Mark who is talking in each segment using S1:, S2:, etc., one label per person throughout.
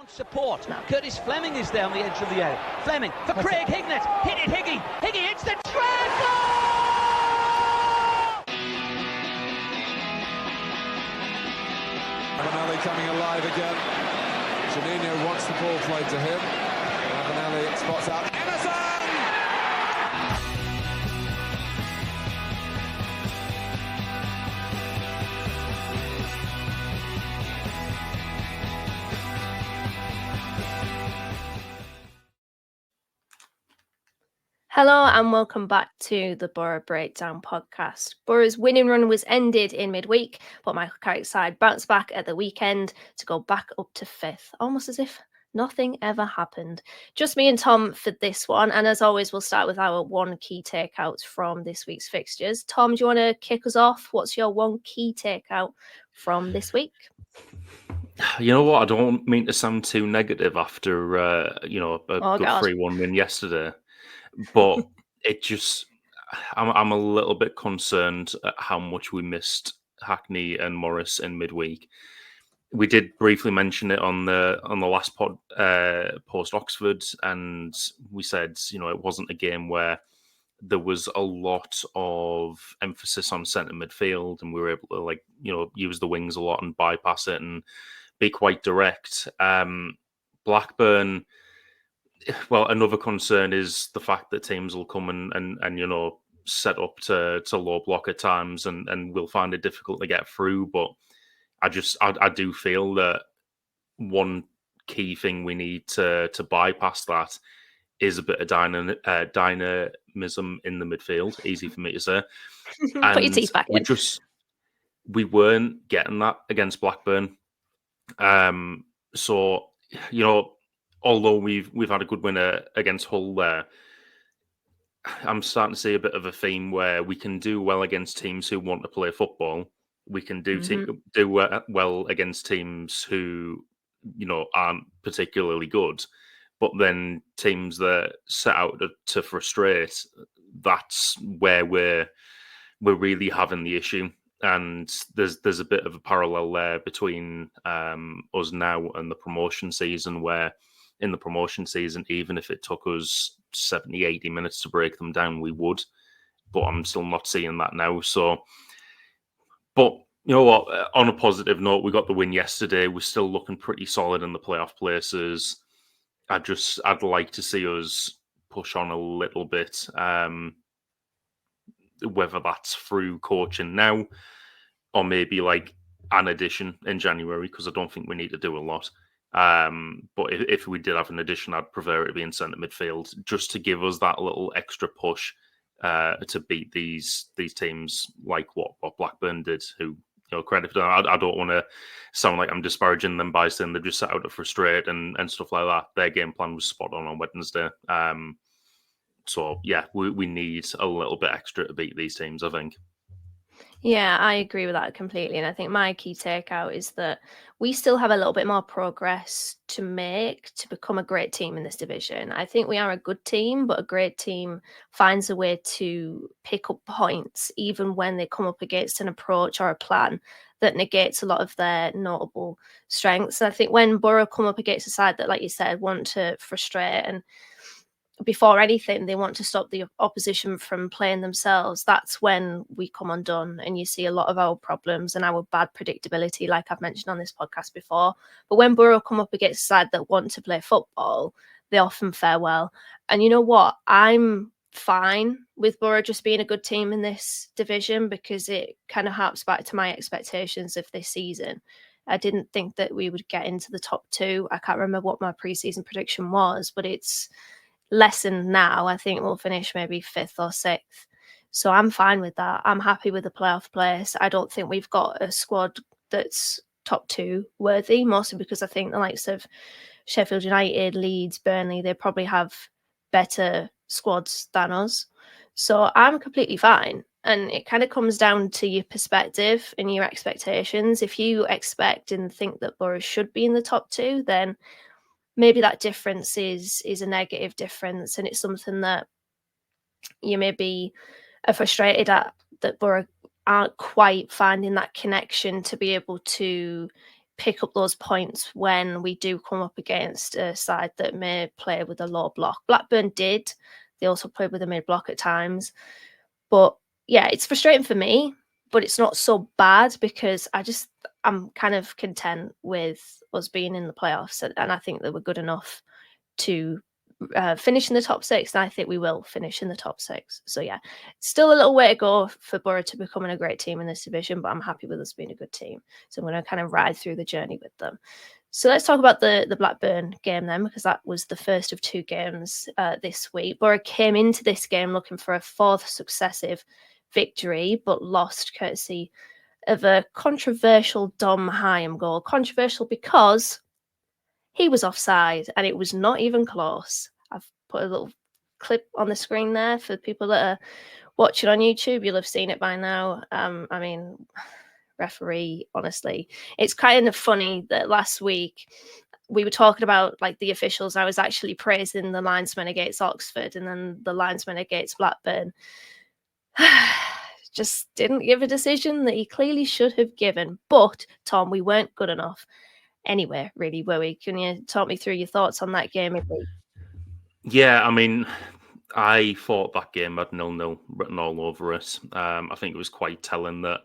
S1: Support. No. Curtis Fleming is there on the edge of the area. Fleming for Craig Hignett. Hit it, Higgy. Higgy hits the treble!
S2: Ravanelli coming alive again. Juninho wants the ball played to him. Ravanelli spots out Emerson!
S3: Hello and welcome back to the Boro Breakdown podcast. Boro's winning run was ended in midweek, but Michael Carrick's side bounced back at the weekend to go back up to 5th, almost as if nothing ever happened. Just me and Tom for this one, and as always, we'll start with our one key takeouts from this week's fixtures. Tom, do you want to kick us off? What's your one key takeout from this week?
S4: You know what? I don't mean to sound too negative after a good 3-1 win yesterday. But I'm a little bit concerned at how much we missed Hackney and Morris in midweek. We did briefly mention it on the last pod post Oxford, and we said it wasn't a game where there was a lot of emphasis on centre midfield, and we were able to use the wings a lot and bypass it and be quite direct. Blackburn. Well, another concern is the fact that teams will come and set up to low block at times and we'll find it difficult to get through. But I do feel that one key thing we need to bypass that is a bit of dynamism in the midfield. Easy for me to say.
S3: Put your teeth back in.
S4: We weren't getting that against Blackburn. Although we've had a good winner against Hull there, I'm starting to see a bit of a theme where we can do well against teams who want to play football. We can do well against teams who aren't particularly good, but then teams that set out to frustrate, that's where we're really having the issue. And there's a bit of a parallel there between us now and the promotion season, where in the promotion season, even if it took us 70, 80 minutes to break them down, we would. But I'm still not seeing that now. So, but you know what? On a positive note, we got the win yesterday. We're still looking pretty solid in the playoff places. I'd like to see us push on a little bit, whether that's through coaching now or maybe like an addition in January, because I don't think we need to do a lot. But if we did have an addition, I'd prefer it to be in centre midfield, just to give us that little extra push to beat these teams like what Blackburn did, who, credit for them. I don't want to sound like I'm disparaging them by saying they just set out to frustrate and stuff like that. Their game plan was spot on Wednesday. So, yeah, we need a little bit extra to beat these teams, I think.
S3: Yeah, I agree with that completely. And I think my key takeout is that we still have a little bit more progress to make to become a great team in this division. I think we are a good team, but a great team finds a way to pick up points even when they come up against an approach or a plan that negates a lot of their notable strengths. And I think when Boro come up against a side that, like you said, want to frustrate and before anything, they want to stop the opposition from playing themselves, that's when we come undone and you see a lot of our problems and our bad predictability, like I've mentioned on this podcast before. But when Boro come up against a side that want to play football, they often fare well. And you know what? I'm fine with Boro just being a good team in this division, because it kind of harps back to my expectations of this season. I didn't think that we would get into the top 2. I can't remember what my pre-season prediction was, but it's lessened now. I think we'll finish maybe 5th or 6th. So I'm fine with that. I'm happy with the playoff place. I don't think we've got a squad that's top 2 worthy, mostly because I think the likes of Sheffield United, Leeds, Burnley, they probably have better squads than us. So I'm completely fine. And it kind of comes down to your perspective and your expectations. If you expect and think that Boro should be in the top 2, then maybe that difference is a negative difference, and it's something that you maybe are frustrated at, that Boro aren't quite finding that connection to be able to pick up those points when we do come up against a side that may play with a low block. Blackburn did. They also played with a mid block at times. But yeah, it's frustrating for me, but it's not so bad because I'm kind of content with us being in the playoffs. And I think that we're good enough to finish in the top 6, and I think we will finish in the top 6. So yeah, still a little way to go for Boro to becoming a great team in this division, but I'm happy with us being a good team. So I'm going to kind of ride through the journey with them. So let's talk about the Blackburn game then, because that was the first of 2 games this week. Boro came into this game looking for a 4th successive victory, but lost courtesy of a controversial Dom Hyam goal. Controversial because he was offside and it was not even close. I've put a little clip on the screen there for people that are watching on YouTube. You'll have seen it by now. I mean, referee, honestly. It's kind of funny that last week we were talking about like the officials. I was actually praising the linesman against Oxford and then the linesman against Blackburn. Just didn't give a decision that he clearly should have given. But, Tom, we weren't good enough anywhere, really, were we? Can you talk me through your thoughts on that game?
S4: Yeah, I mean, I thought that game had 0-0 written all over it. I think it was quite telling that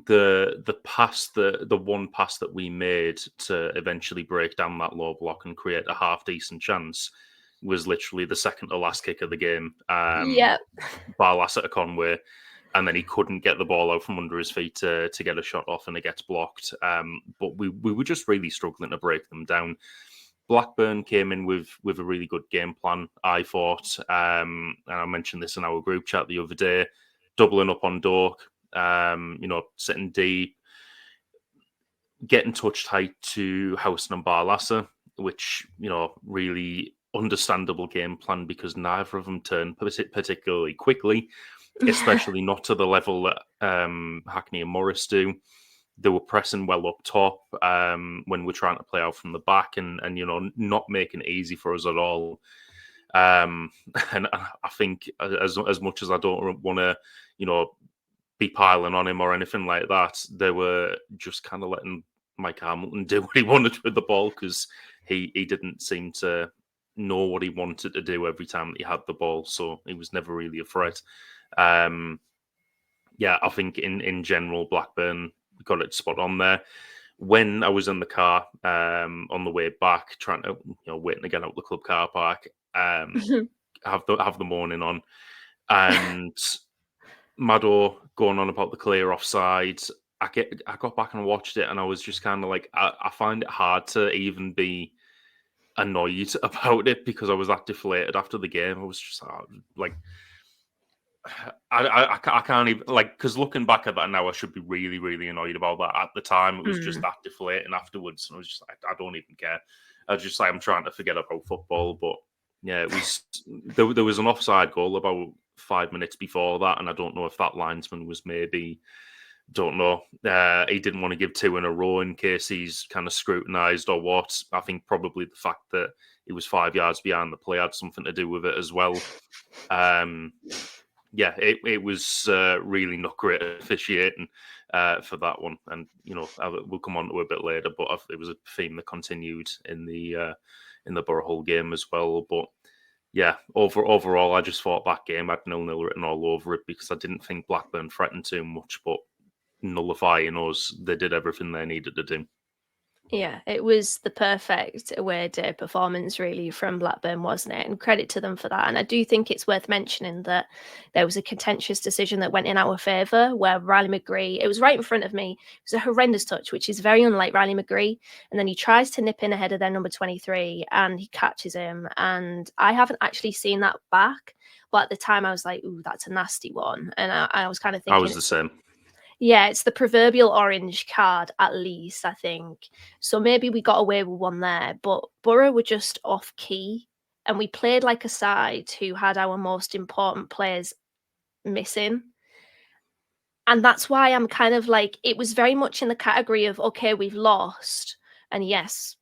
S4: the one pass that we made to eventually break down that low block and create a half decent chance was literally the second to last kick of the game.
S3: Yeah,
S4: Barlas at a Conway, and then he couldn't get the ball out from under his feet to get a shot off, and it gets blocked. But we were just really struggling to break them down. Blackburn came in with a really good game plan, I thought. And I mentioned this in our group chat the other day, doubling up on Dork, sitting deep, getting touch tight to Housen and Barlasa, which, really understandable game plan because neither of them turned particularly quickly, especially not to the level that Hackney and Morris do. They were pressing well up top when we're trying to play out from the back and not making it easy for us at all. And I think as much as I don't want to, be piling on him or anything like that, they were just kind of letting Mike Hamilton do what he wanted with the ball because he didn't seem to know what he wanted to do every time that he had the ball. So he was never really a threat. I think in general, Blackburn got it spot on there. When I was in the car on the way back, trying to, waiting to get out the club car park, have the morning on, and Maddo going on about the clear offside. I got back and watched it, and I was just kind of like, I find it hard to even be annoyed about it because I was that deflated after the game. I was just like, I can't even, like, because looking back at that now, I should be really, really annoyed about that. At the time, it was just that deflating afterwards, and I was just like, I don't even care. I was just like, I'm trying to forget about football, but yeah, it was there was an offside goal about 5 minutes before that, and I don't know if that linesman was maybe, don't know, he didn't want to give 2 in a row in case he's kind of scrutinised or what. I think probably the fact that he was 5 yards behind the play had something to do with it as well. It was really not great officiating for that one, and we'll come on to it a bit later. But it was a theme that continued in the Boro game as well. But yeah, overall, I just thought that game had 0-0 written all over it because I didn't think Blackburn threatened too much, but nullifying us, they did everything they needed to do.
S3: Yeah, it was the perfect away day performance, really, from Blackburn, wasn't it? And credit to them for that. And I do think it's worth mentioning that there was a contentious decision that went in our favour where Riley McGree, it was right in front of me, it was a horrendous touch, which is very unlike Riley McGree. And then he tries to nip in ahead of their number 23 and he catches him. And I haven't actually seen that back. But at the time, I was like, ooh, that's a nasty one. And I was kind of thinking...
S4: I was the same.
S3: Yeah, it's the proverbial orange card, at least, I think. So maybe we got away with one there, but Boro were just off key, and we played like a side who had our most important players missing. And that's why I'm kind of like, it was very much in the category of, okay, we've lost, and yes,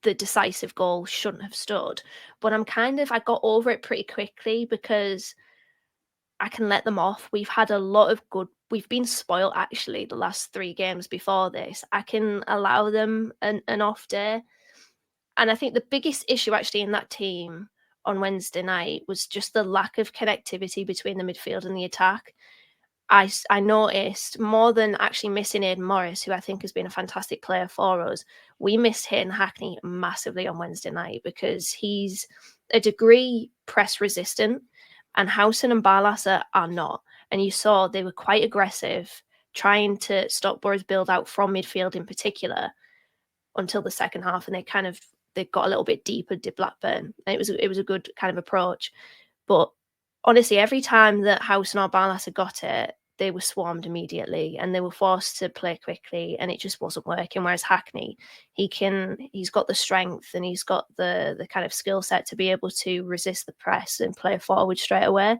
S3: the decisive goal shouldn't have stood. But I got over it pretty quickly because I can let them off. We've had a lot of good. We've been spoiled actually the last 3 games before this. I can allow them an off day. And I think the biggest issue actually in that team on Wednesday night was just the lack of connectivity between the midfield and the attack. I noticed more than actually missing Aidan Morris, who I think has been a fantastic player for us. We missed Hayden Hackney massively on Wednesday night because he's a degree press resistant and Howson and Barlasser are not. And you saw they were quite aggressive, trying to stop Boro's build out from midfield in particular until the second half. And they got a little bit deeper, did Blackburn. And it was a good kind of approach. But honestly, every time that Howson or Barlasser got it, they were swarmed immediately and they were forced to play quickly and it just wasn't working. Whereas Hackney, he's got the strength and he's got the kind of skill set to be able to resist the press and play forward straight away.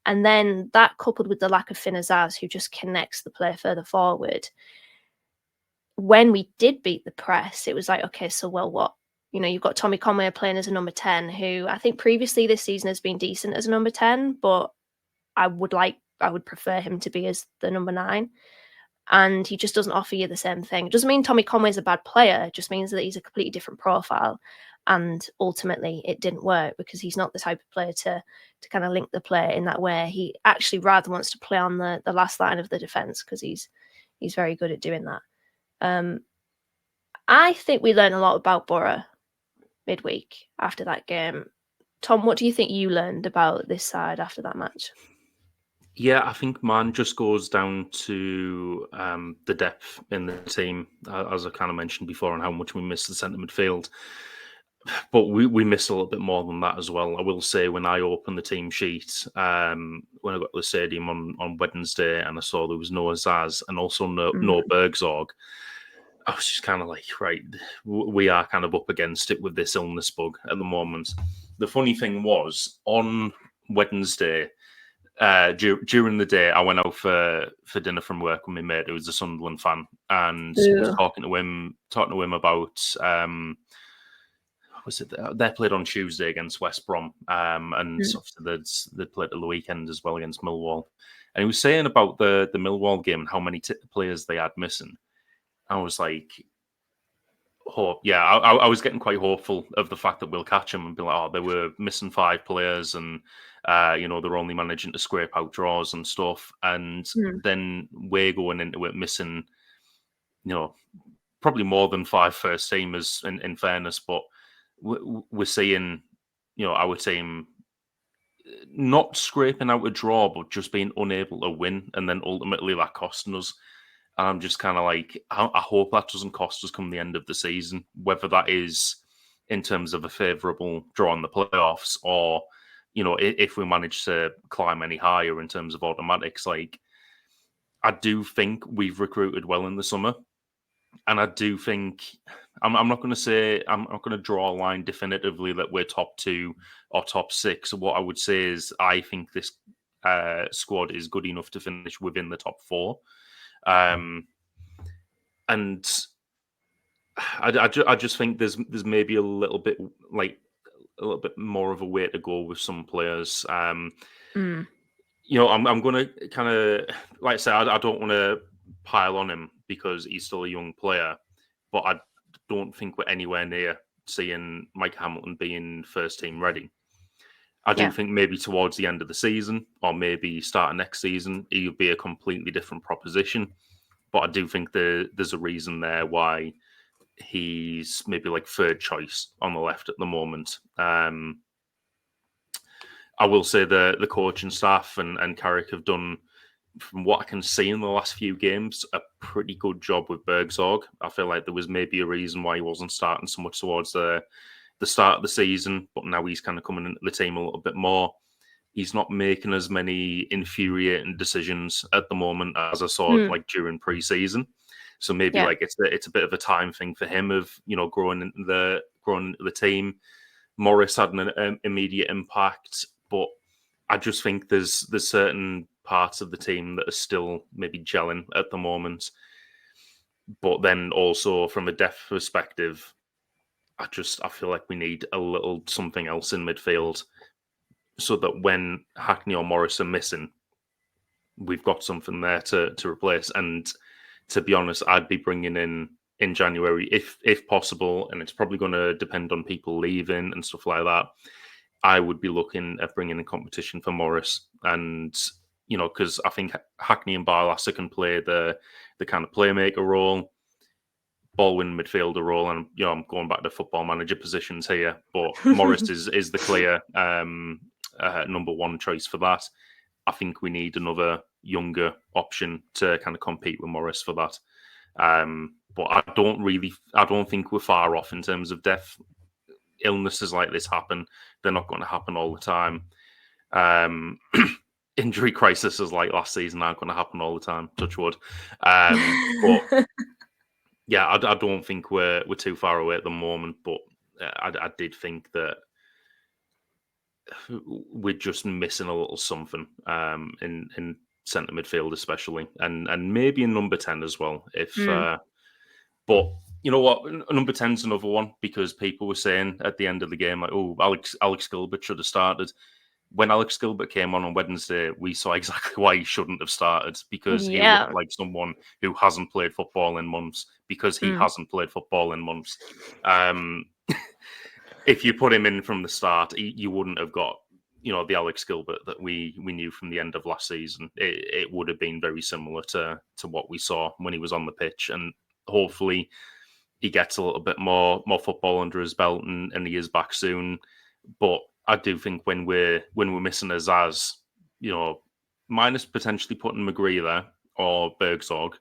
S3: And then that coupled with the lack of Finn Azaz, who just connects the play further forward. When we did beat the press, it was like, okay, so well, what? You know, you've got Tommy Conway playing as a number 10, who I think previously this season has been decent as a number 10, but I would prefer him to be as the number 9. And he just doesn't offer you the same thing. It doesn't mean Tommy Conway's a bad player. It just means that he's a completely different profile. And ultimately, it didn't work because he's not the type of player to kind of link the play in that way. He actually rather wants to play on the last line of the defence because he's very good at doing that. I think we learned a lot about Boro midweek after that game. Tom, what do you think you learned about this side after that match?
S4: Yeah, I think mine just goes down to the depth in the team, as I kind of mentioned before, and how much we missed the centre midfield. But we missed a little bit more than that as well. I will say when I opened the team sheet, when I got to the stadium on Wednesday and I saw there was no Azaz and also no Bergzorg, I was just kind of like, right, we are kind of up against it with this illness bug at the moment. The funny thing was, on Wednesday, during the day, I went out for dinner from work with my mate who was a Sunderland fan, and was talking to him about was it they played on Tuesday against West Brom, and obviously they'd played at the weekend as well against Millwall, and he was saying about the Millwall game and how many players they had missing. I was like, I was getting quite hopeful of the fact that we'll catch them and be like, oh, they were missing 5 players and, they're only managing to scrape out draws and stuff. And then we're going into it missing, probably more than 5 first teamers in fairness, but we're seeing, our team not scraping out a draw, but just being unable to win. And then ultimately that costing us. And I'm just kind of like, I hope that doesn't cost us come the end of the season, whether that is in terms of a favourable draw in the playoffs or, if we manage to climb any higher in terms of automatics. Like, I do think we've recruited well in the summer. And I do think, I'm not going to draw a line definitively that we're top 2 or top 6. What I would say is I think this squad is good enough to finish within the top 4. And I just think there's maybe a little bit more of a way to go with some players. I'm going to kind of, like I say, I don't want to pile on him because he's still a young player, but I don't think we're anywhere near seeing Mike Hamilton being first team ready. I do think maybe towards the end of the season or maybe starting next season, he'll be a completely different proposition. But I do think there's a reason there why he's maybe like third choice on the left at the moment. I will say the coaching staff and Carrick have done, from what I can see in the last few games, a pretty good job with Bergzorg. I feel like there was maybe a reason why he wasn't starting so much towards the start of the season, but now he's kind of coming into the team a little bit more. He's not making as many infuriating decisions at the moment as I saw like during pre-season. So maybe like it's a bit of a time thing for him of growing into the team. Morris had an immediate impact, but I just think there's certain parts of the team that are still maybe gelling at the moment. But then also from a depth perspective, I feel like we need a little something else in midfield so that when Hackney or Morris are missing, we've got something there to replace. And to be honest, I'd be bringing in January if possible, and it's probably going to depend on people leaving and stuff like that. I would be looking at bringing in competition for Morris, and because I think Hackney and Barlasser can play the kind of playmaker role, ball-winning midfielder role, and I'm going back to football manager positions here, but Morris is the clear number one choice for that. I think we need another younger option to kind of compete with Morris for that. But I don't think we're far off in terms of depth. Illnesses like this happen; they're not going to happen all the time. Injury crises like last season aren't going to happen all the time. Touch wood. But yeah, I don't think we're too far away at the moment. But I did think that we're just missing a little something in centre midfield, especially, and maybe in number 10 as well. But you know what, number 10's another one, because people were saying at the end of the game, like, oh, Alex Gilbert should have started. When Alex Gilbert came on Wednesday, we saw exactly why he shouldn't have started, because he looked like someone who hasn't played football in months, because he hasn't played football in months. If you put him in from the start, you wouldn't have got, the Alex Gilbert that we knew from the end of last season. It would have been very similar to what we saw when he was on the pitch, and hopefully he gets a little bit more football under his belt and he is back soon. But I do think when we're missing a Zaz, minus potentially putting McGree there or Bergzorg,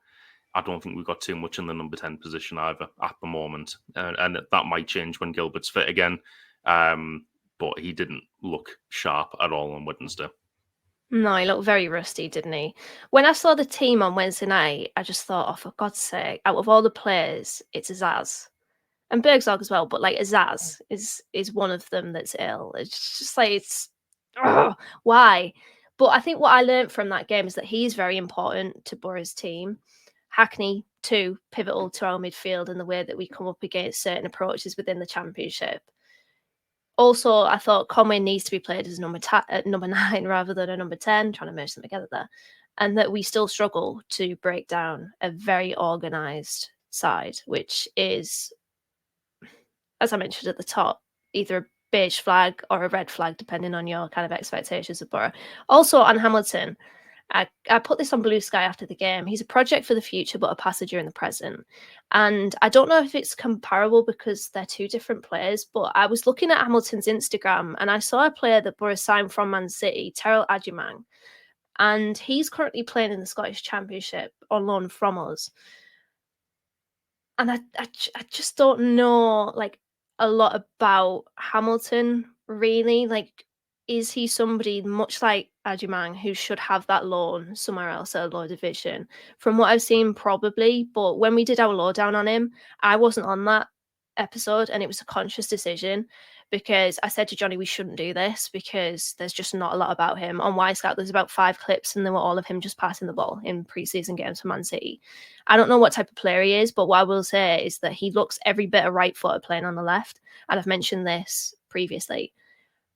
S4: I don't think we've got too much in the number 10 position either at the moment. And that might change when Gilbert's fit again. But he didn't look sharp at all on Wednesday.
S3: No, he looked very rusty, didn't he? When I saw the team on Wednesday night, I just thought, oh, for God's sake, out of all the players, it's Azaz. And Bergzorg as well, but like Azaz is one of them that's ill. It's just like, why? But I think what I learned from that game is that he's very important to Boro's team. Hackney, too, pivotal to our midfield and the way that we come up against certain approaches within the Championship. Also, I thought Conway needs to be played as number 9 rather than a number 10, trying to merge them together there. And that we still struggle to break down a very organised side, which is, as I mentioned at the top, either a beige flag or a red flag, depending on your kind of expectations of Boro. Also, on Hamilton, I put this on Blue Sky after the game. He's a project for the future, but a passenger in the present. And I don't know if it's comparable because they're two different players, but I was looking at Hamilton's Instagram and I saw a player that Boro signed from Man City, Terrell Adjumang, and he's currently playing in the Scottish Championship on loan from us. And I just don't know, like, a lot about Hamilton, really. Like, is he somebody much like Adjumang who should have that loan somewhere else at a lower division? From what I've seen, probably. But when we did our lowdown on him, I wasn't on that episode, and it was a conscious decision because I said to Johnny, we shouldn't do this because there's just not a lot about him. On Y-Scout, there's about 5 clips and they were all of him just passing the ball in pre-season games for Man City. I don't know what type of player he is, but what I will say is that he looks every bit a right-footed playing on the left. And I've mentioned this previously.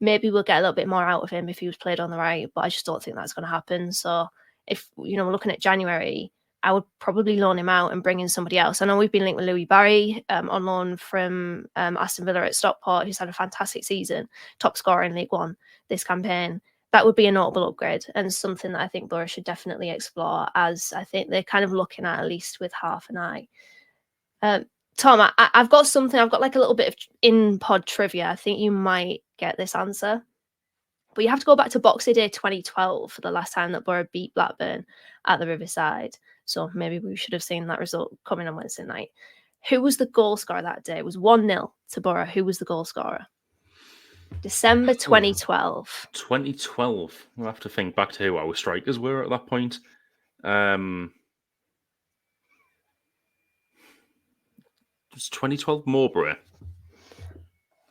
S3: Maybe we'll get a little bit more out of him if he was played on the right, but I just don't think that's going to happen. So if, we're looking at January, I would probably loan him out and bring in somebody else. I know we've been linked with Louis Barry on loan from Aston Villa at Stockport, who's had a fantastic season, top scorer in League One this campaign. That would be a notable upgrade and something that I think Boro should definitely explore, as I think they're kind of looking at least with half an eye. Tom, I've got something. I've got like a little bit of in-pod trivia. I think you might get this answer. But you have to go back to Boxing Day 2012 for the last time that Boro beat Blackburn at the Riverside. So maybe we should have seen that result coming on Wednesday night. Who was the goal scorer that day? It was 1-0 to Boro. Who was the goal scorer? December 2012.
S4: 2012. We'll have to think back to who our strikers were at that point. Was 2012 Mowbray?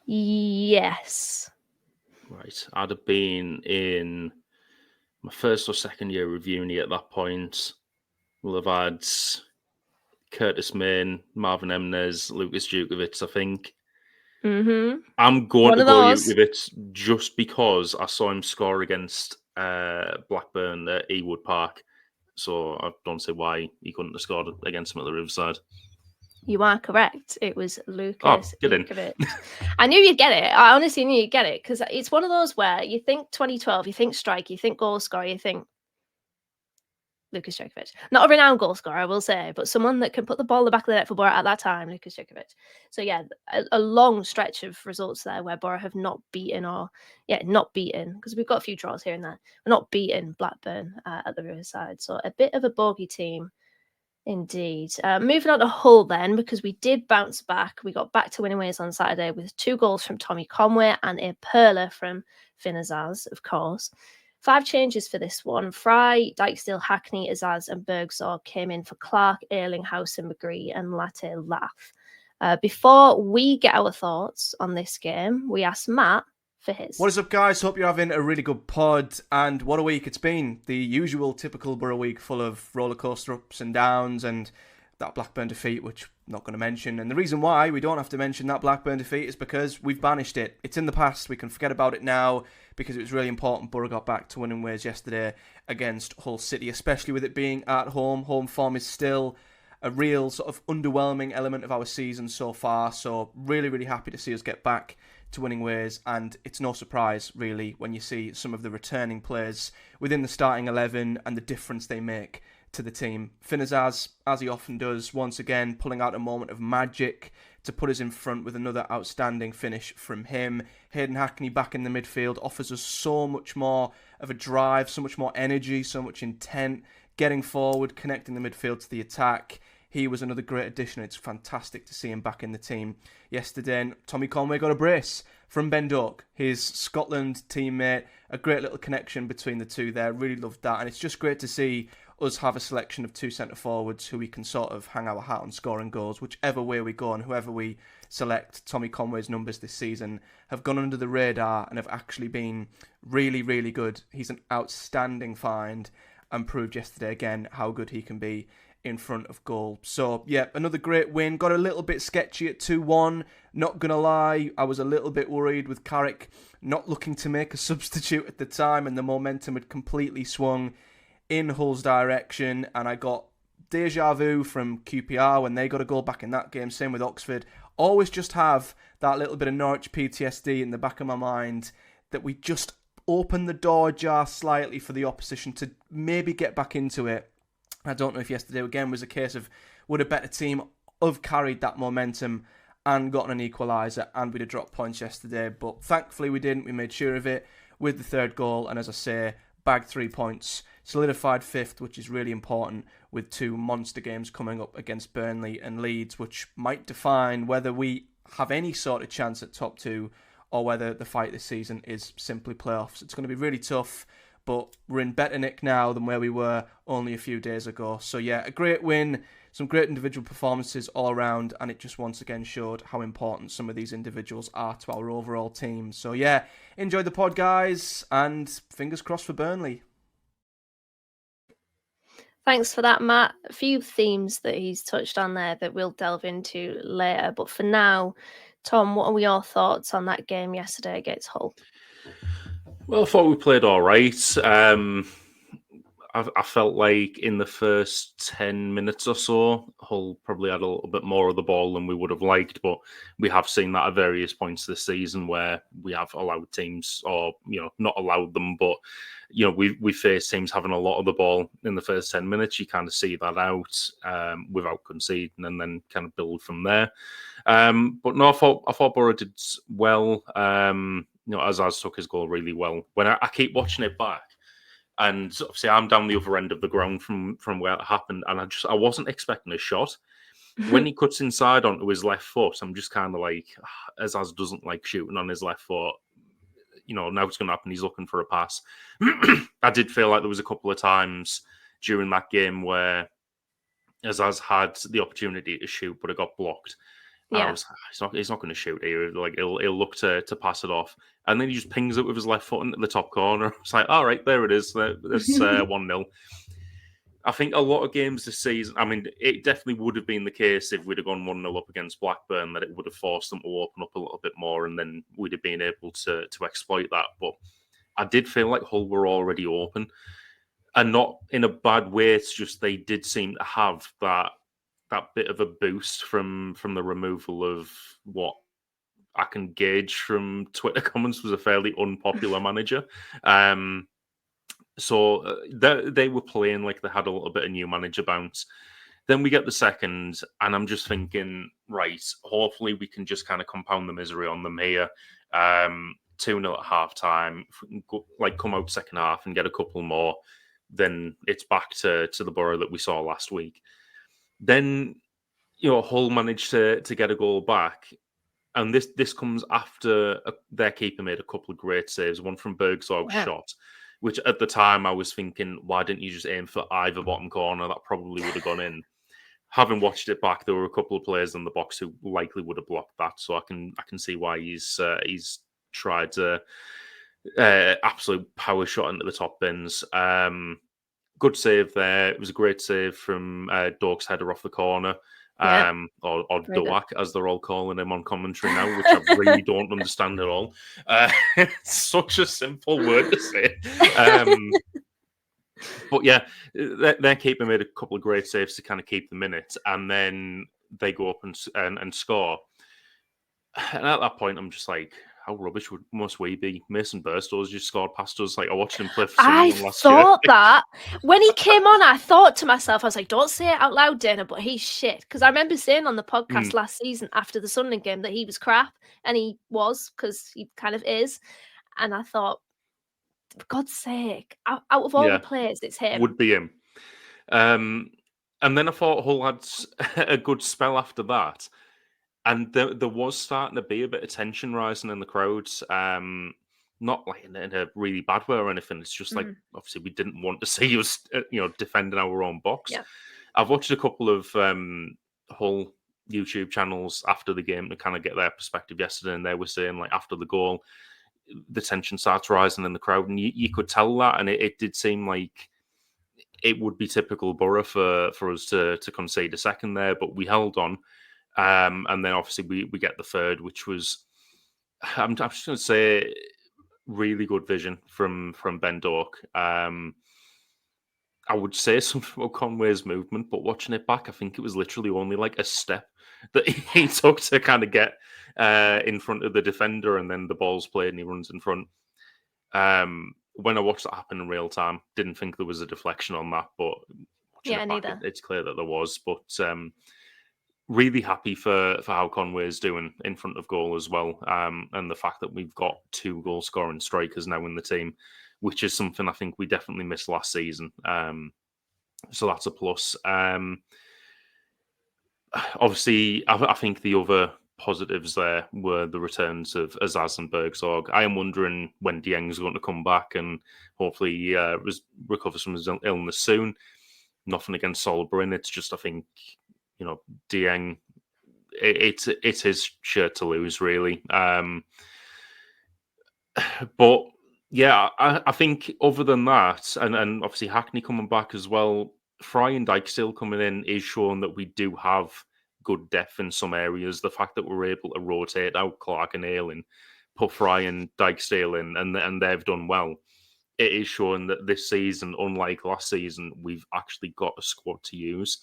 S3: Yes.
S4: Right. I'd have been in my first or second year of uni at that point. We'll have had Curtis Main, Marvin Emnes, Lucas Djukovic, I think.
S3: Mm-hmm.
S4: I'm going to go with it just because I saw him score against Blackburn at Ewood Park. So I don't see why he couldn't have scored against him at the Riverside.
S3: You are correct. It was Lukas
S4: get
S3: I knew you'd get it. I honestly knew you'd get it because it's one of those where you think 2012, you think strike, you think goal scorer, you think Lukas Djokovic. Not a renowned goal scorer, I will say, but someone that can put the ball in the back of the net for Boro at that time, Lukas Djokovic. So yeah, a long stretch of results there where Boro have not beaten because we've got a few draws here and there. We're not beaten Blackburn at the Riverside. So a bit of a bogey team. Indeed. Moving on to Hull then, because we did bounce back. We got back to winning ways on Saturday with 2 goals from Tommy Conway and a perler from Finn Azaz, of course. 5 changes for this one. Fry, Dijksteel, Hackney, Azaz and Bergsaw came in for Clark, Ayling, House and McGree and Latte Laugh. Before we get our thoughts on this game, we asked Matt for his.
S5: What is up, guys? Hope you're having a really good pod. And what a week it's been. The usual typical Boro week full of rollercoaster ups and downs and that Blackburn defeat, which I'm not going to mention. And the reason why we don't have to mention that Blackburn defeat is because we've banished it. It's in the past. We can forget about it now because it was really important. Boro got back to winning ways yesterday against Hull City, especially with it being at home. Home form is still a real sort of underwhelming element of our season so far. So really, really happy to see us get back to winning ways, and it's no surprise really when you see some of the returning players within the starting 11 and the difference they make to the team. Finn Azaz, as he often does, once again pulling out a moment of magic to put us in front with another outstanding finish from him. Hayden Hackney back in the midfield offers us so much more of a drive, so much more energy, so much intent, getting forward, connecting the midfield to the attack. He was another great addition. It's fantastic to see him back in the team yesterday. And Tommy Conway got a brace from Ben Doak, his Scotland teammate. A great little connection between the two there. Really loved that. And it's just great to see us have a selection of 2 centre forwards who we can sort of hang our hat on scoring goals. Whichever way we go and whoever we select, Tommy Conway's numbers this season have gone under the radar and have actually been really, really good. He's an outstanding find and proved yesterday again how good he can be in front of goal. So, yeah, another great win. Got a little bit sketchy at 2-1. Not going to lie, I was a little bit worried with Carrick not looking to make a substitute at the time, and the momentum had completely swung in Hull's direction, and I got deja vu from QPR when they got a goal back in that game. Same with Oxford. Always just have that little bit of Norwich PTSD in the back of my mind that we just open the door jar slightly for the opposition to maybe get back into it. I don't know if yesterday again was a case of would a better team have carried that momentum and gotten an equaliser and we'd have dropped points yesterday, but thankfully we didn't. We made sure of it with the 3rd goal, and as I say, bagged 3 points, solidified 5th, which is really important with 2 monster games coming up against Burnley and Leeds, which might define whether we have any sort of chance at top 2 or whether the fight this season is simply playoffs. It's going to be really tough, but we're in better nick now than where we were only a few days ago. So yeah, a great win, some great individual performances all around, and it just once again showed how important some of these individuals are to our overall team. So yeah, enjoy the pod, guys, and fingers crossed for Burnley.
S3: Thanks for that, Matt. A few themes that he's touched on there that we'll delve into later. But for now, Tom, what are your thoughts on that game yesterday against Hull?
S4: Well, I thought we played all right. I felt like in the first 10 minutes or so, Hull probably had a little bit more of the ball than we would have liked, but we have seen that at various points this season where we have allowed teams, or, not allowed them, but, we face teams having a lot of the ball in the first 10 minutes. You kind of see that out without conceding and then kind of build from there. But no, I thought Boro did well. Azaz took his goal really well. When I keep watching it back, and obviously I'm down the other end of the ground from where it happened, and I wasn't expecting a shot. When he cuts inside onto his left foot, I'm just kind of like, Azaz doesn't like shooting on his left foot. Now it's going to happen. He's looking for a pass. I did feel like there was a couple of times during that game where Azaz had the opportunity to shoot, but it got blocked. Yeah. He's not going to shoot here. Like he'll look to pass it off, and then he just pings it with his left foot into the top corner. It's like, all right, there it is. That's 1-0. I think a lot of games this season, I mean, it definitely would have been the case if we'd have gone 1-0 up against Blackburn, that it would have forced them to open up a little bit more, and then we'd have been able to exploit that. But I did feel like Hull were already open, and not in a bad way. It's just they did seem to have that bit of a boost from the removal of what I can gauge from Twitter comments was a fairly unpopular manager. So they were playing like they had a little bit of new manager bounce. Then we get the second, and I'm just thinking, right, hopefully we can just kind of compound the misery on them here. 2-0 at half time, like come out second half and get a couple more, then it's back to the Boro that we saw last week. Then, Hull managed to get a goal back. And this comes after their keeper made a couple of great saves, one from Bergzog's shot, which at the time I was thinking, why didn't you just aim for either bottom corner? That probably would have gone in. Having watched it back, there were a couple of players in the box who likely would have blocked that, so I can see why he's tried to absolute power shot into the top bins. Good save there. It was a great save from Dork's header off the corner. Or Doak, as they're all calling him on commentary now, which I really don't understand at all. It's such a simple word to say. But yeah, their keeper made a couple of great saves to kind of keep them in it, and then they go up and score. And at that point, I'm just like, how rubbish must we be? Mason Burstow's just scored past us. Like, I watched him play for Sunderland last year.
S3: I thought that. When he came on, I thought to myself, I was like, don't say it out loud, Dana, but he's shit. Because I remember saying on the podcast last season after the Sunderland game that he was crap. And he was, because he kind of is. And I thought, for God's sake, out of all the players, it's him.
S4: Would be him. And then I thought Hull had a good spell after that. And there was starting to be a bit of tension rising in the crowds. Not like in a really bad way or anything. It's just like, obviously, we didn't want to see us, defending our own box.
S3: Yeah.
S4: I've watched a couple of Hull YouTube channels after the game to kind of get their perspective yesterday, and they were saying, like, after the goal, the tension starts rising in the crowd, and you could tell that, and it did seem like it would be typical Boro for us to concede a second there, but we held on. And then obviously we get the third, which was, I'm just going to say, really good vision from Ben Dork. I would say something about Conway's movement, but watching it back, I think it was literally only like a step that he took to kind of get in front of the defender, and then the ball's played and he runs in front. When I watched that happen in real time, didn't think there was a deflection on that, but watching it back, it's clear that there was. But really happy for how Conway is doing in front of goal as well. And the fact that we've got 2 goal-scoring strikers now in the team, which is something I think we definitely missed last season. So that's a plus. Obviously, I think the other positives there were the returns of Azaz and Bergzog. I am wondering when Dieng's going to come back, and hopefully he recovers from his illness soon. Nothing against Solberg. It's just, I think, Dieng, it's his shirt to lose, really. But yeah, I think other than that, and obviously Hackney coming back as well, Fry and Dijksteel coming in is showing that we do have good depth in some areas. The fact that we're able to rotate out Clark and Ayling, put Fry and Dijksteel in, and they've done well. It is showing that this season, unlike last season, we've actually got a squad to use.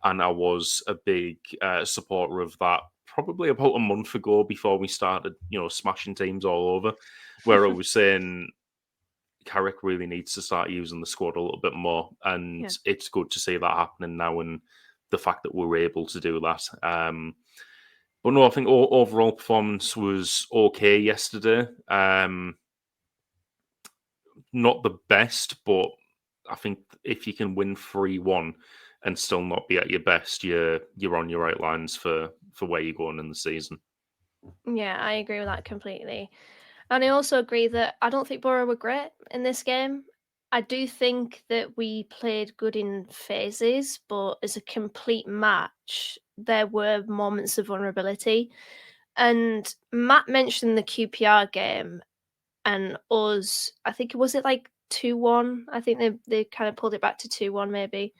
S4: And I was a big supporter of that probably about a month ago before we started, smashing teams all over, where I was saying Carrick really needs to start using the squad a little bit more. And it's good to see that happening now, and the fact that we're able to do that. But no, I think overall performance was okay yesterday. Not the best, but I think if you can win 3-1 and still not be at your best, you're on your right lines for where you're going in the season.
S3: Yeah, I agree with that completely. And I also agree that I don't think Boro were great in this game. I do think that we played good in phases, but as a complete match, there were moments of vulnerability. And Matt mentioned the QPR game and us, I think, was it like 2-1? I think they kind of pulled it back to 2-1 maybe.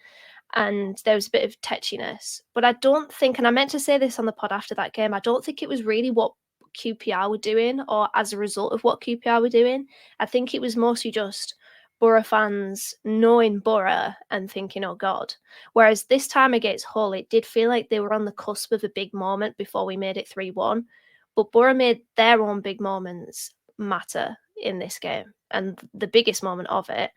S3: And there was a bit of tetchiness. But I don't think, and I meant to say this on the pod after that game, I don't think it was really what QPR were doing or as a result of what QPR were doing. I think it was mostly just Boro fans knowing Boro and thinking, oh God. Whereas this time against Hull, it did feel like they were on the cusp of a big moment before we made it 3-1. But Boro made their own big moments matter in this game. And the biggest moment of it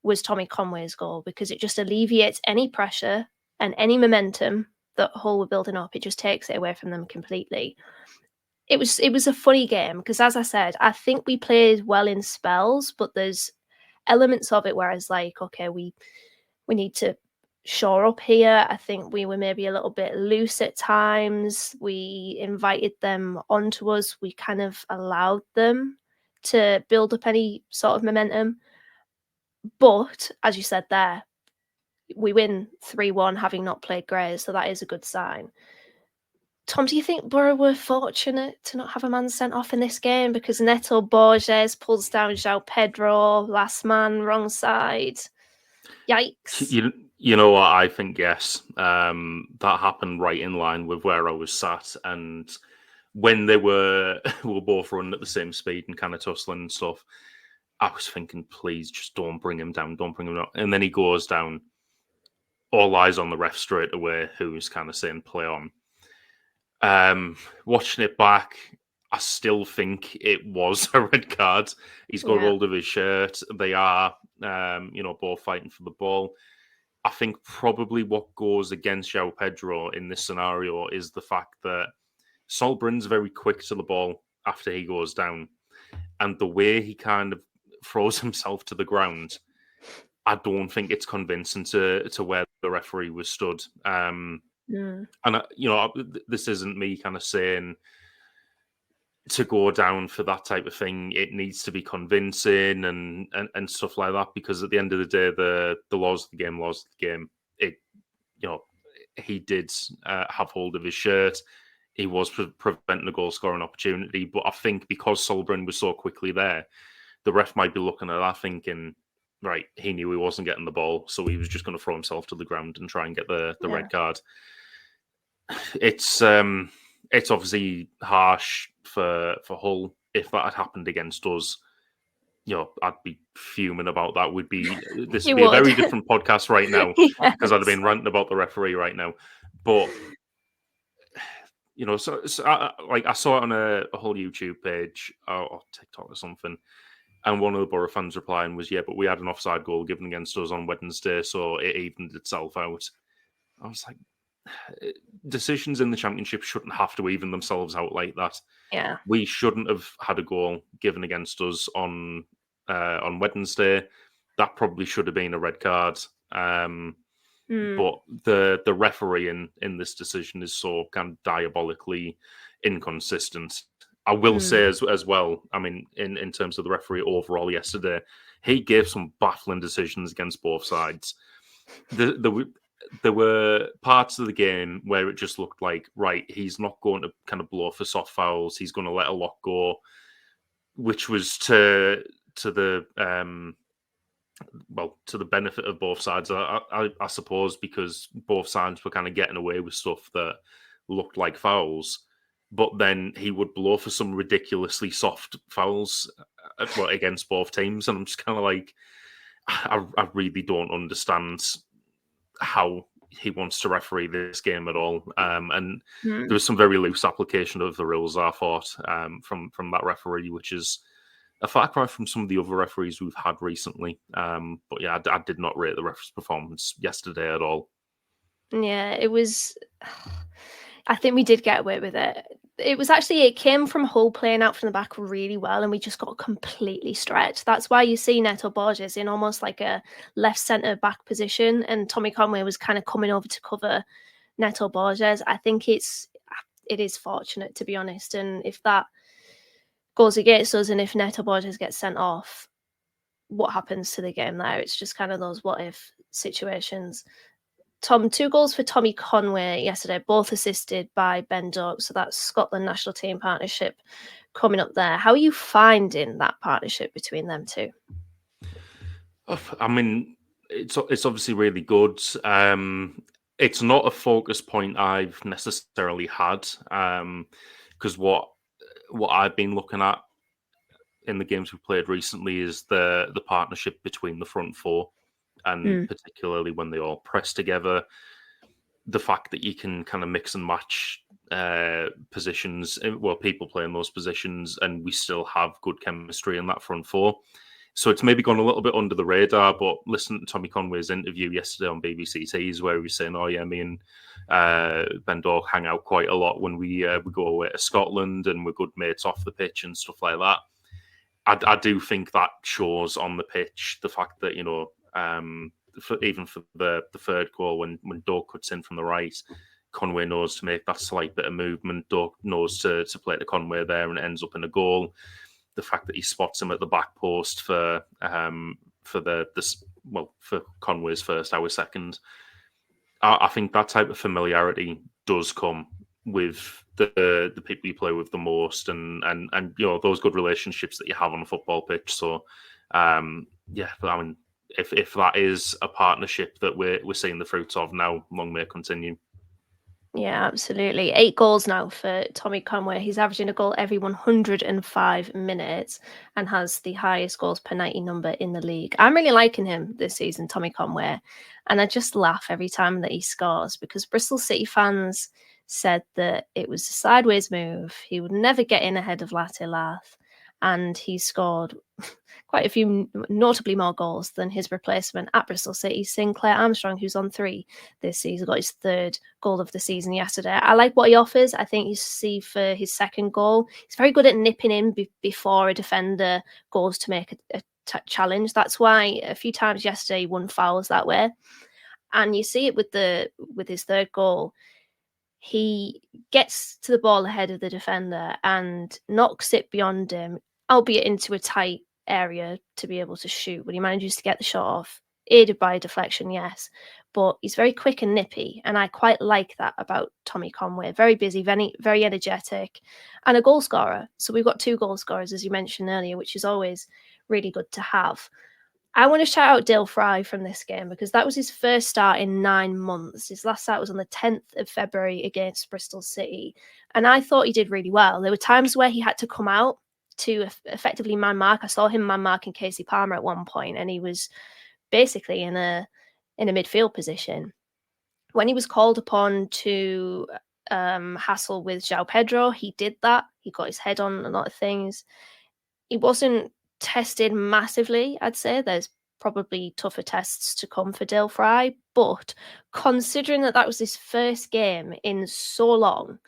S3: was Tommy Conway's goal, because it just alleviates any pressure and any momentum that Hull were building up. It just takes it away from them completely. It was a funny game because, as I said, I think we played well in spells, but there's elements of it where it's like, okay, we need to shore up here. I think we were maybe a little bit loose at times. We invited them onto us. We kind of allowed them to build up any sort of momentum. But as you said there, we win 3-1 having not played great, so that is a good sign. Tom, do you think Boro were fortunate to not have a man sent off in this game? Because Neto Borges pulls down João Pedro, last man, wrong side. Yikes.
S4: You know what? I think, yes. That happened right in line with where I was sat. And when they were both running at the same speed and kind of tussling and stuff, I was thinking, please, just don't bring him down. Don't bring him down. And then he goes down. All eyes on the ref straight away, who's kind of saying play on. Watching it back, I still think it was a red card. He's got hold of his shirt. They are, both fighting for the ball. I think probably what goes against João Pedro in this scenario is the fact that Solbrun's very quick to the ball after he goes down. And the way he kind of throws himself to the ground, I don't think it's convincing to where the referee was stood. And, this isn't me kind of saying to go down for that type of thing. It needs to be convincing and stuff like that, because at the end of the day, the laws of the game, he did have hold of his shirt. He was preventing a goal scoring opportunity. But I think because Solbrun was so quickly there, the ref might be looking at that thinking, right, he knew he wasn't getting the ball, so he was just going to throw himself to the ground and try and get the red card. It's obviously harsh for Hull. If that had happened against us, I'd be fuming about that. This would be a very different podcast right now, because I'd have been ranting about the referee right now. But I saw it on a Hull YouTube page or TikTok or something. And one of the Boro fans replying was, but we had an offside goal given against us on Wednesday, so it evened itself out. I was like, decisions in the Championship shouldn't have to even themselves out like that.
S3: Yeah.
S4: We shouldn't have had a goal given against us on Wednesday. That probably should have been a red card. But the referee in this decision is so kind of diabolically inconsistent. I will say as well, I mean, in terms of the referee overall yesterday, he gave some baffling decisions against both sides. There were parts of the game where it just looked like, right, he's not going to kind of blow for soft fouls. He's going to let a lot go, which was to the benefit of both sides, I suppose, because both sides were kind of getting away with stuff that looked like fouls. But then he would blow for some ridiculously soft fouls against both teams. And I'm just kind of like, I really don't understand how he wants to referee this game at all. And there was some very loose application of the rules, I thought, from that referee, which is a far cry from some of the other referees we've had recently. But yeah, I did not rate the ref's performance yesterday at all.
S3: Yeah, it was... I think we did get away with it. It came from Hull playing out from the back really well, and we just got completely stretched. That's why you see Neto Borges in almost like a left centre back position, and Tommy Conway was kind of coming over to cover Neto Borges. I think it is fortunate, to be honest, and if that goes against us and if Neto Borges gets sent off, what happens to the game there? It's just kind of those what if situations. Tom, 2 goals for Tommy Conway yesterday, both assisted by Ben Doak. So that's Scotland national team partnership coming up there. How are you finding that partnership between them two?
S4: I mean, it's obviously really good. It's not a focus point I've necessarily had, because what what I've been looking at in the games we've played recently is the partnership between the front four, and particularly when they all press together. The fact that you can kind of mix and match positions, well, people playing those positions, and we still have good chemistry in that front four. So it's maybe gone a little bit under the radar, but listen to Tommy Conway's interview yesterday on BBC Tees where he was saying, oh yeah, me and Ben Dork hang out quite a lot when we go away to Scotland and we're good mates off the pitch and stuff like that. I do think that shows on the pitch, the fact that, even for the third goal, when Dork cuts in from the right, Conway knows to make that slight bit of movement. Dork knows to play to Conway there, and it ends up in a goal. The fact that he spots him at the back post for Conway's first, our second. I think that type of familiarity does come with the people you play with the most, and those good relationships that you have on a football pitch. So, if that is a partnership that we're seeing the fruits of now, long may it continue.
S3: Yeah, absolutely. 8 goals now for Tommy Conway. He's averaging a goal every 105 minutes and has the highest goals per 90 number in the league. I'm really liking him this season, Tommy Conway. And I just laugh every time that he scores because Bristol City fans said that it was a sideways move. He would never get in ahead of Latte-Lath. And he scored quite a few, notably more goals than his replacement at Bristol City, Sinclair Armstrong, who's on 3 this season, got his 3rd goal of the season yesterday. I like what he offers. I think you see for his 2nd goal, he's very good at nipping in before a defender goes to make a challenge. That's why a few times yesterday he won fouls that way. And you see it with his 3rd goal. He gets to the ball ahead of the defender and knocks it beyond him, albeit into a tight area to be able to shoot. When he manages to get the shot off, aided by a deflection, yes, but he's very quick and nippy, and I quite like that about Tommy Conway. Very busy, very, very energetic, and a goal scorer. So we've got 2 goal scorers, as you mentioned earlier, which is always really good to have. I want to shout out Dale Fry from this game because that was his first start in 9 months. His last start was on the 10th of February against Bristol City. And I thought he did really well. There were times where he had to come out to effectively man mark. I saw him man marking Casey Palmer at one point, and he was basically in a midfield position. When he was called upon to hassle with João Pedro, he did that. He got his head on a lot of things. He wasn't tested massively, I'd say. There's probably tougher tests to come for Dale Fry, but considering that was his first game in so long,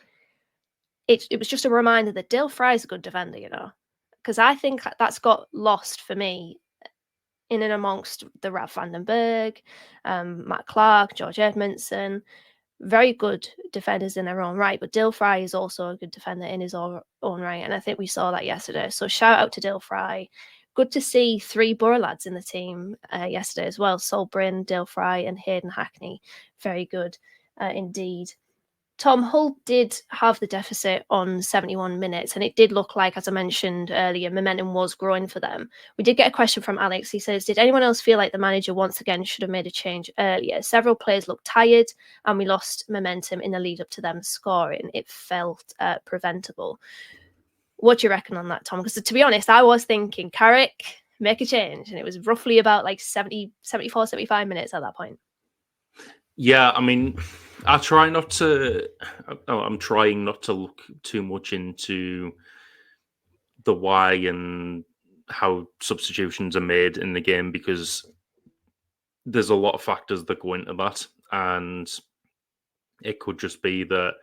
S3: it was just a reminder that Dale Fry is a good defender, because I think that's got lost for me in and amongst the Ralph van den Berg, Matt Clark, George Edmondson. Very good defenders in their own right, but Dale Fry is also a good defender in his own right, and I think we saw that yesterday. So shout out to Dale Fry. Good to see 3 Boro lads in the team yesterday as well. Sol Bryn, Dale Fry, and Hayden Hackney. Very good indeed. Tom, Hull did have the deficit on 71 minutes, and it did look like, as I mentioned earlier, momentum was growing for them. We did get a question from Alex. He says, did anyone else feel like the manager once again should have made a change earlier? Several players looked tired, and we lost momentum in the lead up to them scoring. It felt preventable. What do you reckon on that, Tom? Because to be honest, I was thinking, Carrick, make a change, and it was roughly about 74, 75 minutes at that point.
S4: Yeah, I mean, I'm trying not to look too much into the why and how substitutions are made in the game, because there's a lot of factors that go into that. And it could just be that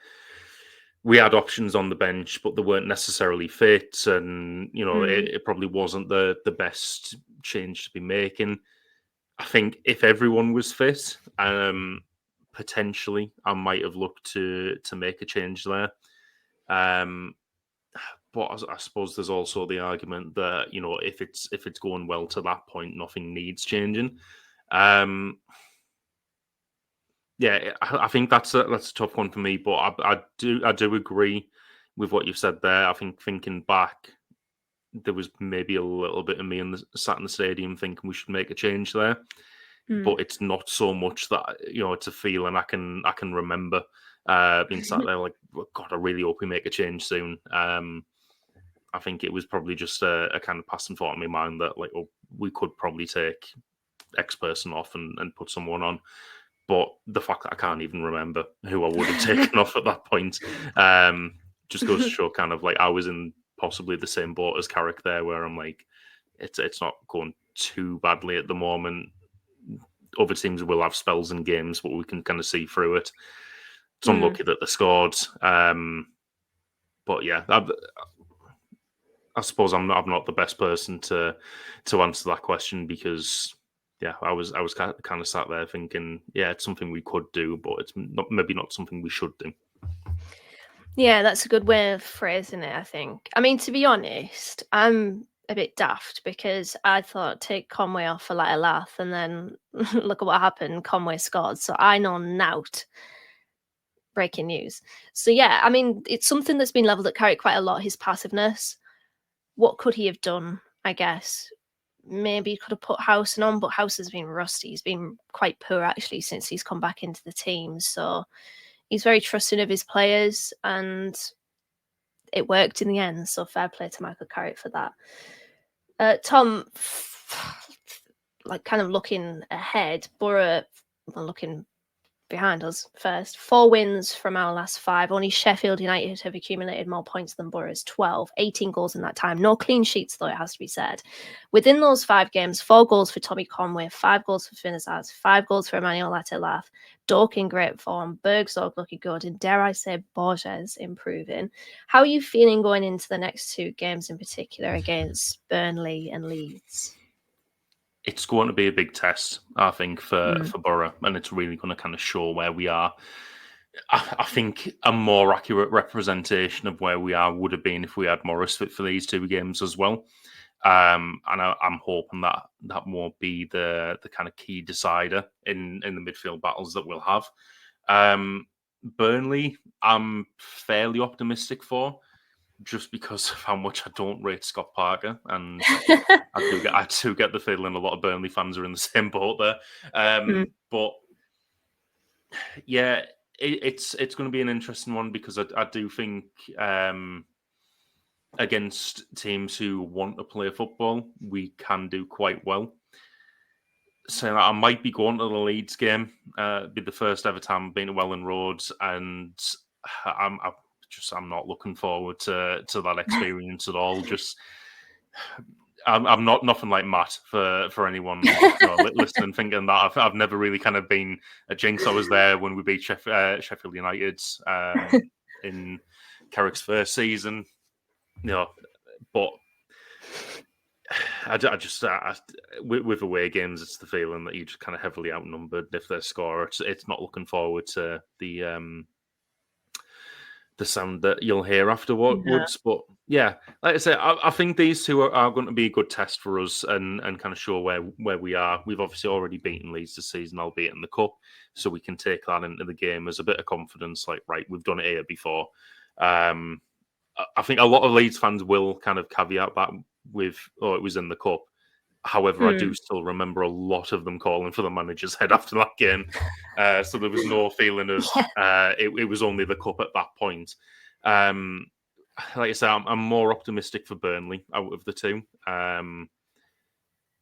S4: we had options on the bench, but they weren't necessarily fit. And, it probably wasn't the best change to be making. I think if everyone was fit, potentially I might have looked to make a change there. But I suppose there's also the argument that if it's going well to that point, nothing needs changing. Yeah, I think that's a tough one for me. But I do agree with what you've said there. I think thinking back, there was maybe a little bit of me sat in the stadium thinking we should make a change there. But it's not so much that it's a feeling I can remember being sat there like, God, I really hope we make a change soon. I think it was probably just a kind of passing thought in my mind that like, oh, we could probably take X person off and put someone on. But the fact that I can't even remember who I would have taken off at that point just goes to show kind of like I was in possibly the same boat as Carrick there, where I'm like, it's not going too badly at the moment. Other teams will have spells and games, but we can kind of see through it. It's unlucky that they scored. But yeah, I suppose I'm not the best person to answer that question because yeah, I was kind of sat there thinking, yeah, it's something we could do, but it's maybe not something we should do.
S3: Yeah, that's a good way of phrasing it, I think. I mean, to be honest, I'm a bit daft because I thought take Conway off for like a laugh, and then look at what happened. Conway scored, so I know nout. Breaking news. So yeah, I mean, it's something that's been levelled at Carrick quite a lot, his passiveness. What could he have done, I guess? Maybe he could have put Howson on, but House has been rusty. He's been quite poor, actually, since he's come back into the team. So he's very trusting of his players, and it worked in the end. So fair play to Michael Carrick for that. Tom, like kind of looking ahead, Boro, looking behind us first. 4 wins from our last 5. Only Sheffield United have accumulated more points than Boro's 12. 18 goals in that time. No clean sheets, though, it has to be said. Within those 5 games, 4 goals for Tommy Conway, 5 goals for Finnazaz, 5 goals for Emmanuel Latelaf, Dork in great form, Bergzorg looking good, and dare I say Borges improving. How are you feeling going into the next 2 games in particular against Burnley and Leeds?
S4: It's going to be a big test, I think, for Boro, and it's really going to kind of show where we are. I think a more accurate representation of where we are would have been if we had Morris fit for these 2 games as well. And I'm hoping that won't be the kind of key decider in the midfield battles that we'll have. Burnley, I'm fairly optimistic for, just because of how much I don't rate Scott Parker, and I do get the feeling a lot of Burnley fans are in the same boat there. But yeah, it's going to be an interesting one because I do think against teams who want to play football, we can do quite well. So I might be going to the Leeds game. Be the first ever time I've been to Welling Road, and I'm not looking forward to that experience at all. Just I'm not nothing like Matt for anyone listening, thinking that I've never really kind of been a jinx. I was there when we beat Sheffield United in Carrick's first season, but with away games, it's the feeling that you're just kind of heavily outnumbered. If they score, it's not looking forward to the sound that you'll hear afterwards. Yeah. But yeah, like I say, I think these 2 are going to be a good test for us and kind of show where we are. We've obviously already beaten Leeds this season, albeit in the cup, so we can take that into the game as a bit of confidence. Like, right, we've done it here before. I think a lot of Leeds fans will kind of caveat that with, it was in the cup. However, I do still remember a lot of them calling for the manager's head after that game. So there was no feeling of it was only the cup at that point. Like I say, I'm more optimistic for Burnley out of the 2.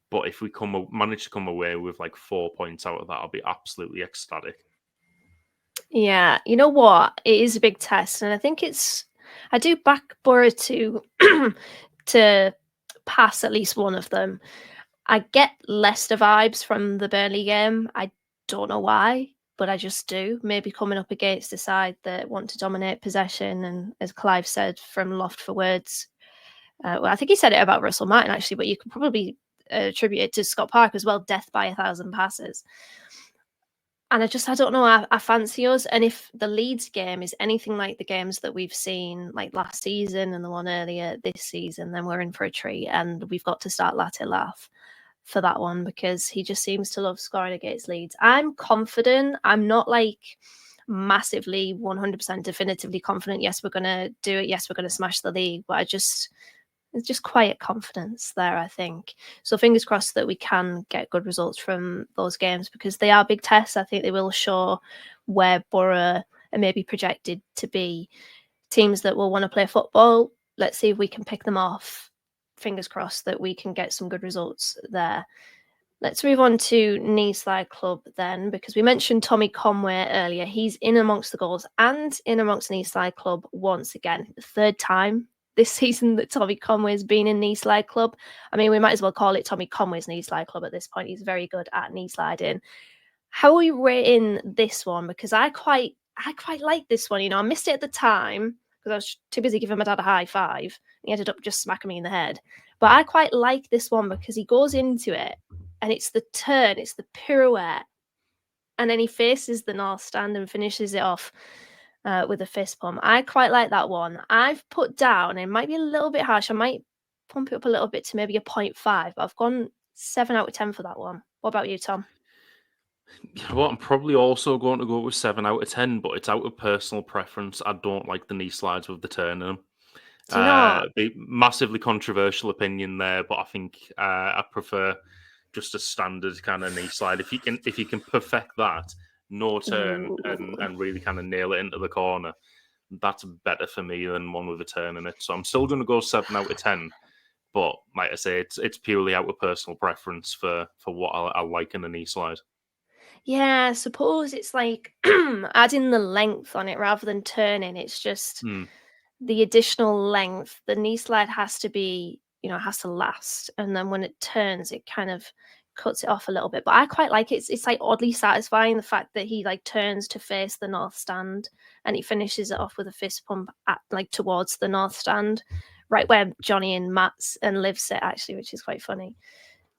S4: But if we manage to come away with like 4 points out of that, I'll be absolutely ecstatic.
S3: Yeah, you know what? It is a big test, and I think I do back Boro to pass at least one of them. I get Leicester vibes from the Burnley game. I don't know why, but I just do. Maybe coming up against a side that want to dominate possession, and as Clive said, from loft for words. Well, I think he said it about Russell Martin, actually, but you could probably attribute it to Scott Parker as well, death by 1,000 passes. And I don't know, I fancy us. And if the Leeds game is anything like the games that we've seen like last season and the one earlier this season, then we're in for a treat. And we've got to start Latelaf for that one because he just seems to love scoring against Leeds. I'm confident. I'm not like massively 100% definitively confident. Yes, we're going to do it. Yes, we're going to smash the league. But it's just quiet confidence there, I think. So fingers crossed that we can get good results from those games because they are big tests. I think they will show where Boro are maybe projected to be. Teams that will want to play football let's see if we can pick them off. Fingers crossed that we can get some good results there. Let's move on to Knee Slide Club then, because we mentioned Tommy Conway earlier. He's in amongst the goals and in amongst Knee Slide Club once again. The third time this season that Tommy Conway's been in Knee Slide Club. I mean, we might as well call it Tommy Conway's Knee Slide Club at this point. He's very good at knee sliding. How are we rating this one? Because I quite like this one. You know, I missed it at the time because I was too busy giving my dad a high five. He ended up just smacking me in the head. But I quite like this one because he goes into it and it's the turn, it's the pirouette, and then he faces the North Stand and finishes it off with a fist pump. I quite like that one. I've put down, it might be a little bit harsh, I might pump it up a little bit to maybe a 0.5, but I've gone 7 out of 10 for that one. What about you, Tom?
S4: You know what? I'm probably also going to go with 7 out of 10, but it's out of personal preference. I don't like the knee slides with the turn in them.
S3: Do you not?
S4: Massively controversial opinion there, but I think I prefer just a standard kind of knee slide. If you can perfect that, no turn, and really kind of nail it into the corner, that's better for me than one with a turn in it. So I'm still going to go 7 out of 10. But like I say, it's purely out of personal preference for what I like in a knee slide.
S3: Yeah, I suppose it's like adding the length on it rather than turning. It's just the additional length. The knee slide has to be, you know, has to last. And then when it turns, it kind of cuts it off a little bit. But I quite like it. It's like oddly satisfying, the fact that he like turns to face the North Stand and he finishes it off with a fist pump at like towards the North Stand, right where Johnny and Matt's and Liv sit actually, which is quite funny.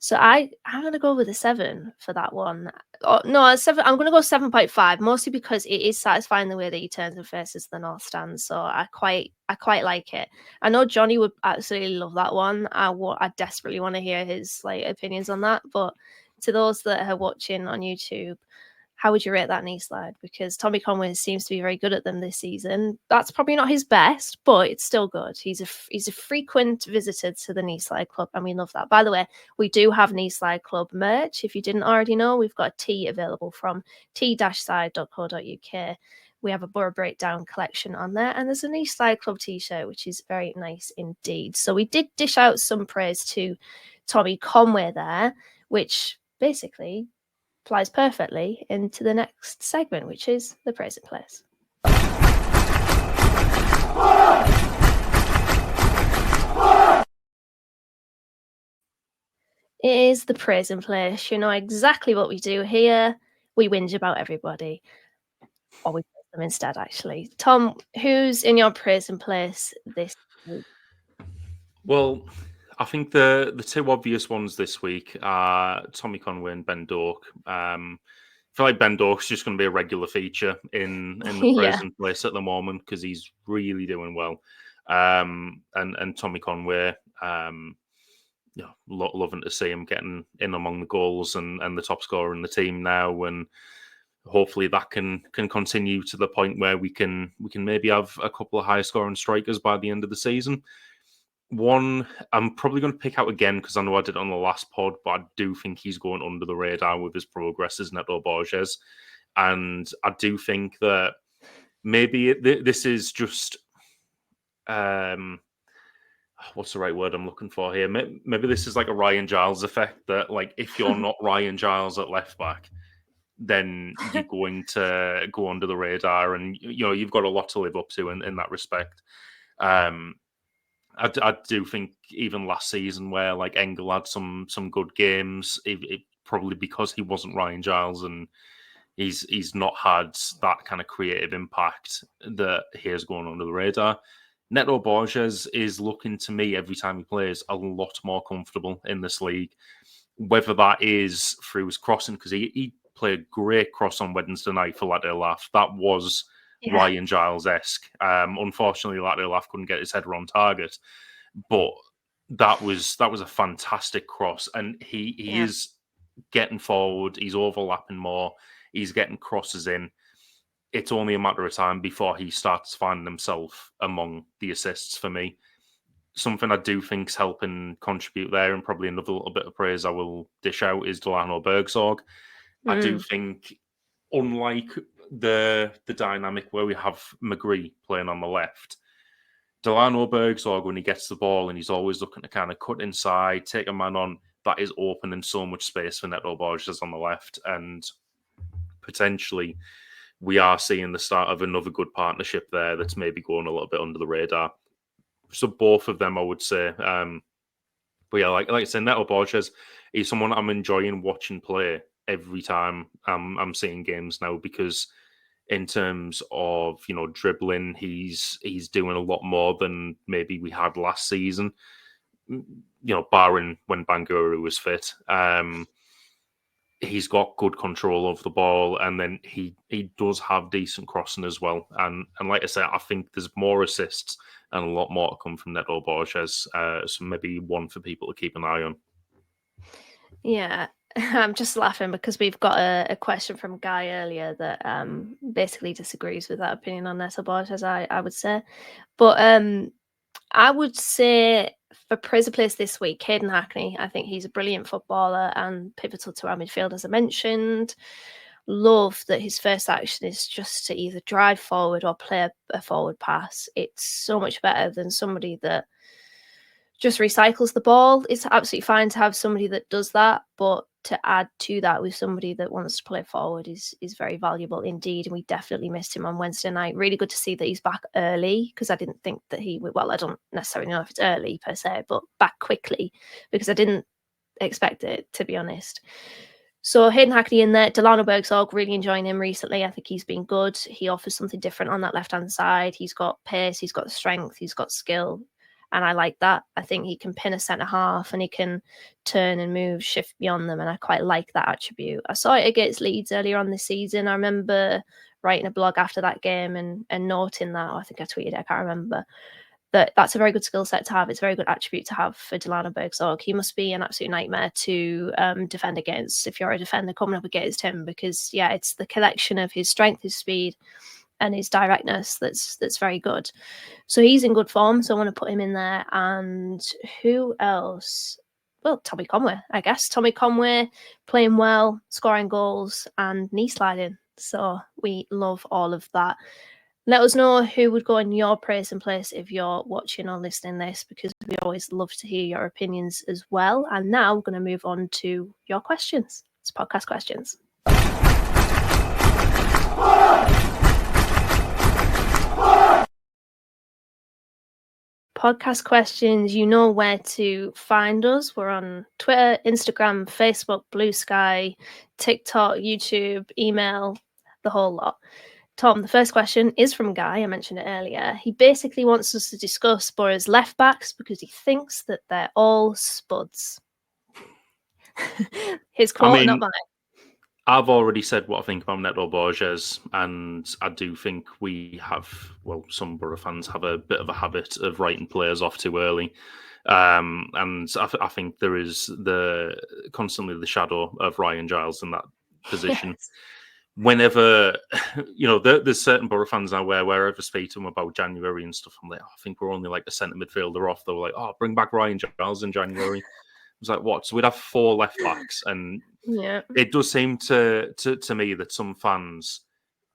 S3: So I'm gonna go with a 7 for that one. Oh, no, a 7. I'm gonna go 7.5, mostly because it is satisfying the way that he turns and faces the North Stand. So I quite like it. I know Johnny would absolutely love that one. I desperately want to hear his like opinions on that. But to those that are watching on YouTube, how would you rate that knee slide? Because Tommy Conway seems to be very good at them this season. That's probably not his best, but it's still good. He's a frequent visitor to the Knee Slide Club, and we love that. By the way, we do have Knee Slide Club merch. If you didn't already know, we've got a tee available from t-side.co.uk. We have a Boro Breakdown collection on there, and there's a Knee Slide Club t-shirt, which is very nice indeed. So we did dish out some praise to Tommy Conway there, which basically applies perfectly into the next segment, which is the praise and place. It is the praise and place. You know exactly what we do here. We whinge about everybody, or we praise them instead, actually. Tom, who's in your praise and place this week?
S4: Well, I think the two obvious ones this week are Tommy Conway and Ben Doak. I feel like Ben Doak's just going to be a regular feature in the present place at the moment because he's really doing well. And Tommy Conway, loving to see him getting in among the goals and the top scorer in the team now, and hopefully that can continue to the point where we can maybe have a couple of high scoring strikers by the end of the season. One I'm probably going to pick out again because I know I did it on the last pod, but I do think he's going under the radar with his progress as Neto Borges. And I do think that maybe this is just, what's the right word I'm looking for here? Maybe this is like a Ryan Giles effect that, like, if you're not Ryan Giles at left back, then you're going to go under the radar, and you've got a lot to live up to in that respect. I do think even last season where like Engel had some good games, it probably because he wasn't Ryan Giles and he's not had that kind of creative impact that he is going under the radar. Neto Borges is looking to me every time he plays a lot more comfortable in this league, whether that is through his crossing, because he played a great cross on Wednesday night for Latte Laugh. That was Ryan Giles-esque. Unfortunately, Latte Laugh couldn't get his header on target, but that was a fantastic cross, and he is getting forward. He's overlapping more. He's getting crosses in. It's only a matter of time before he starts finding himself among the assists for me. Something I do think is helping contribute there, and probably another little bit of praise I will dish out, is Delano Bergsorg. I do think, unlike the dynamic where we have McGree playing on the left, Delano Bergsorg, when he gets the ball and he's always looking to kind of cut inside, take a man on, that is opening so much space for Neto Borges on the left. And potentially we are seeing the start of another good partnership there that's maybe going a little bit under the radar. So both of them, I would say. But yeah, like I said, Neto Borges, he's someone I'm enjoying watching play every time I'm seeing games now, because in terms of, dribbling, he's doing a lot more than maybe we had last season, barring when Bangura was fit. He's got good control over the ball, and then he does have decent crossing as well. And like I said, I think there's more assists and a lot more to come from Neto Borges. So maybe one for people to keep an eye on.
S3: Yeah, I'm just laughing because we've got a question from Guy earlier that basically disagrees with that opinion on Neto Borges, I would say. But I would say for Prison Place this week, Hayden Hackney. I think he's a brilliant footballer and pivotal to our midfield, as I mentioned. Love that his first action is just to either drive forward or play a forward pass. It's so much better than somebody that just recycles the ball. It's absolutely fine to have somebody that does that, but to add to that with somebody that wants to play forward is very valuable indeed. And we definitely missed him on Wednesday night. Really good to see that he's back early, because I didn't think that he would. Well, I don't necessarily know if it's early per se, but back quickly, because I didn't expect it, to be honest. So Hayden Hackney in there. Delano Bergsorg, really enjoying him recently. I think he's been good. He offers something different on that left-hand side. He's got pace, he's got strength, he's got skill. And I like that. I think he can pin a centre half and he can turn and move, shift beyond them. And I quite like that attribute. I saw it against Leeds earlier on this season. I remember writing a blog after that game and noting that, or I think I tweeted it, I can't remember, that's a very good skill set to have. It's a very good attribute to have for Delano Bergsorg. He must be an absolute nightmare to defend against if you're a defender coming up against him, because, yeah, it's the collection of his strength, his speed, and his directness that's very good. So he's in good form, so I want to put him in there. And who else? Well, Tommy Conway, I guess. Tommy Conway playing well, scoring goals, and knee sliding. So we love all of that. Let us know who would go in your praise and place if you're watching or listening this, because we always love to hear your opinions as well. And now we're going to move on to your questions. It's podcast questions. Podcast questions, you know where to find us. We're on Twitter, Instagram, Facebook, Blue Sky, TikTok, YouTube, email, the whole lot. Tom, the first question is from Guy. I mentioned it earlier. He basically wants us to discuss Boro's left backs because he thinks that they're all spuds. His quote, not mine.
S4: I've already said what I think about Neto Borges, and I do think we have, well, some Boro fans have a bit of a habit of writing players off too early. And I think there is constantly the shadow of Ryan Giles in that position. Yes. Whenever, there's certain Boro fans now wherever I speak to them about January and stuff, I'm like, I think we're only like a centre midfielder off. They were like, bring back Ryan Giles in January. I was like, what? So we'd have 4 left backs, and yeah, it does seem to me that some fans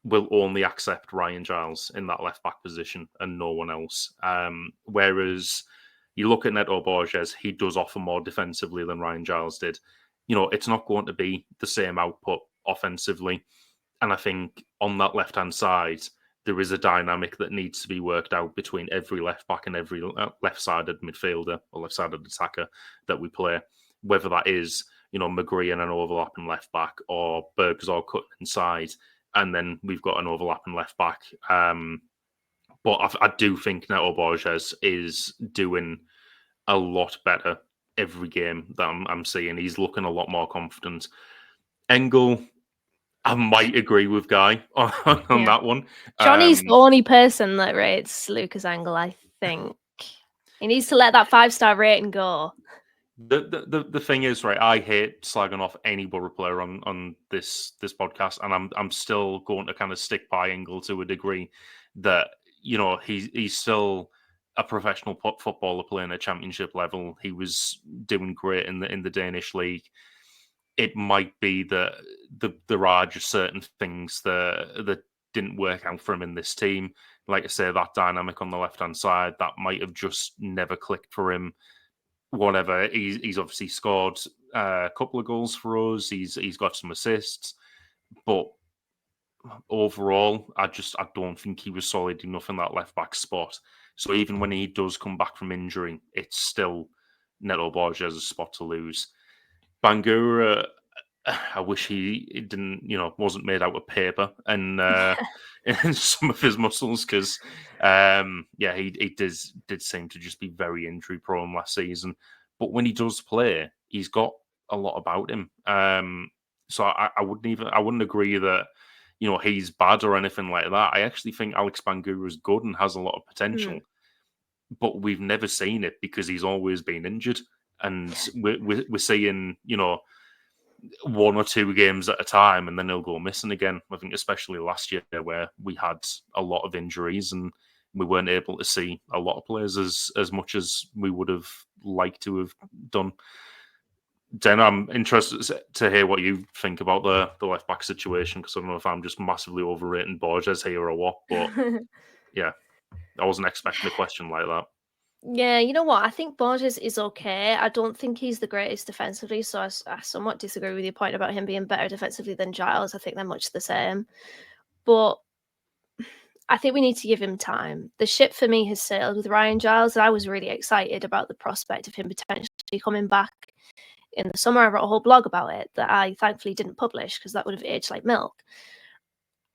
S4: will only accept Ryan Giles in that left back position and no one else. Whereas you look at Neto Borges, he does offer more defensively than Ryan Giles did. It's not going to be the same output offensively, and I think on that left hand side, there is a dynamic that needs to be worked out between every left back and every left-sided midfielder or left-sided attacker that we play, whether that is, McGree and an overlapping left back, or Bergsorg cutting inside, and then we've got an overlapping left back. But I do think Neto Borges is doing a lot better every game that I'm seeing. He's looking a lot more confident. Engel, I might agree with Guy on that one.
S3: Johnny's the only person that rates Lucas Engel, I think. He needs to let that 5-star rating go.
S4: The thing is, right, I hate slagging off any Boro player on this podcast, and I'm still going to kind of stick by Engel to a degree that, he's still a professional footballer playing at championship level. He was doing great in the Danish league. It might be that there are just certain things that didn't work out for him in this team. Like I say, that dynamic on the left-hand side, that might have just never clicked for him. Whatever, he's obviously scored a couple of goals for us. He's got some assists, but overall, I don't think he was solid enough in that left-back spot. So even when he does come back from injury, it's still Neto Borges' spot to lose. Bangura, I wish he didn't, wasn't made out of paper and in some of his muscles, because he did seem to just be very injury prone last season. But when he does play, he's got a lot about him. So I wouldn't agree that he's bad or anything like that. I actually think Alex Bangura is good and has a lot of potential, but we've never seen it because he's always been injured, and we're seeing 1 or 2 games at a time, and then he'll go missing again. I think especially last year where we had a lot of injuries and we weren't able to see a lot of players as much as we would have liked to have done. Den, I'm interested to hear what you think about the left back situation, because I don't know if I'm just massively overrating Borges here or what, but yeah, I wasn't expecting a question like that.
S3: Yeah, you know what? I think Borges is okay. I don't think he's the greatest defensively, so I somewhat disagree with your point about him being better defensively than Giles. I think they're much the same. But I think we need to give him time. The ship for me has sailed with Ryan Giles, and I was really excited about the prospect of him potentially coming back in the summer. I wrote a whole blog about it that I thankfully didn't publish because that would have aged like milk.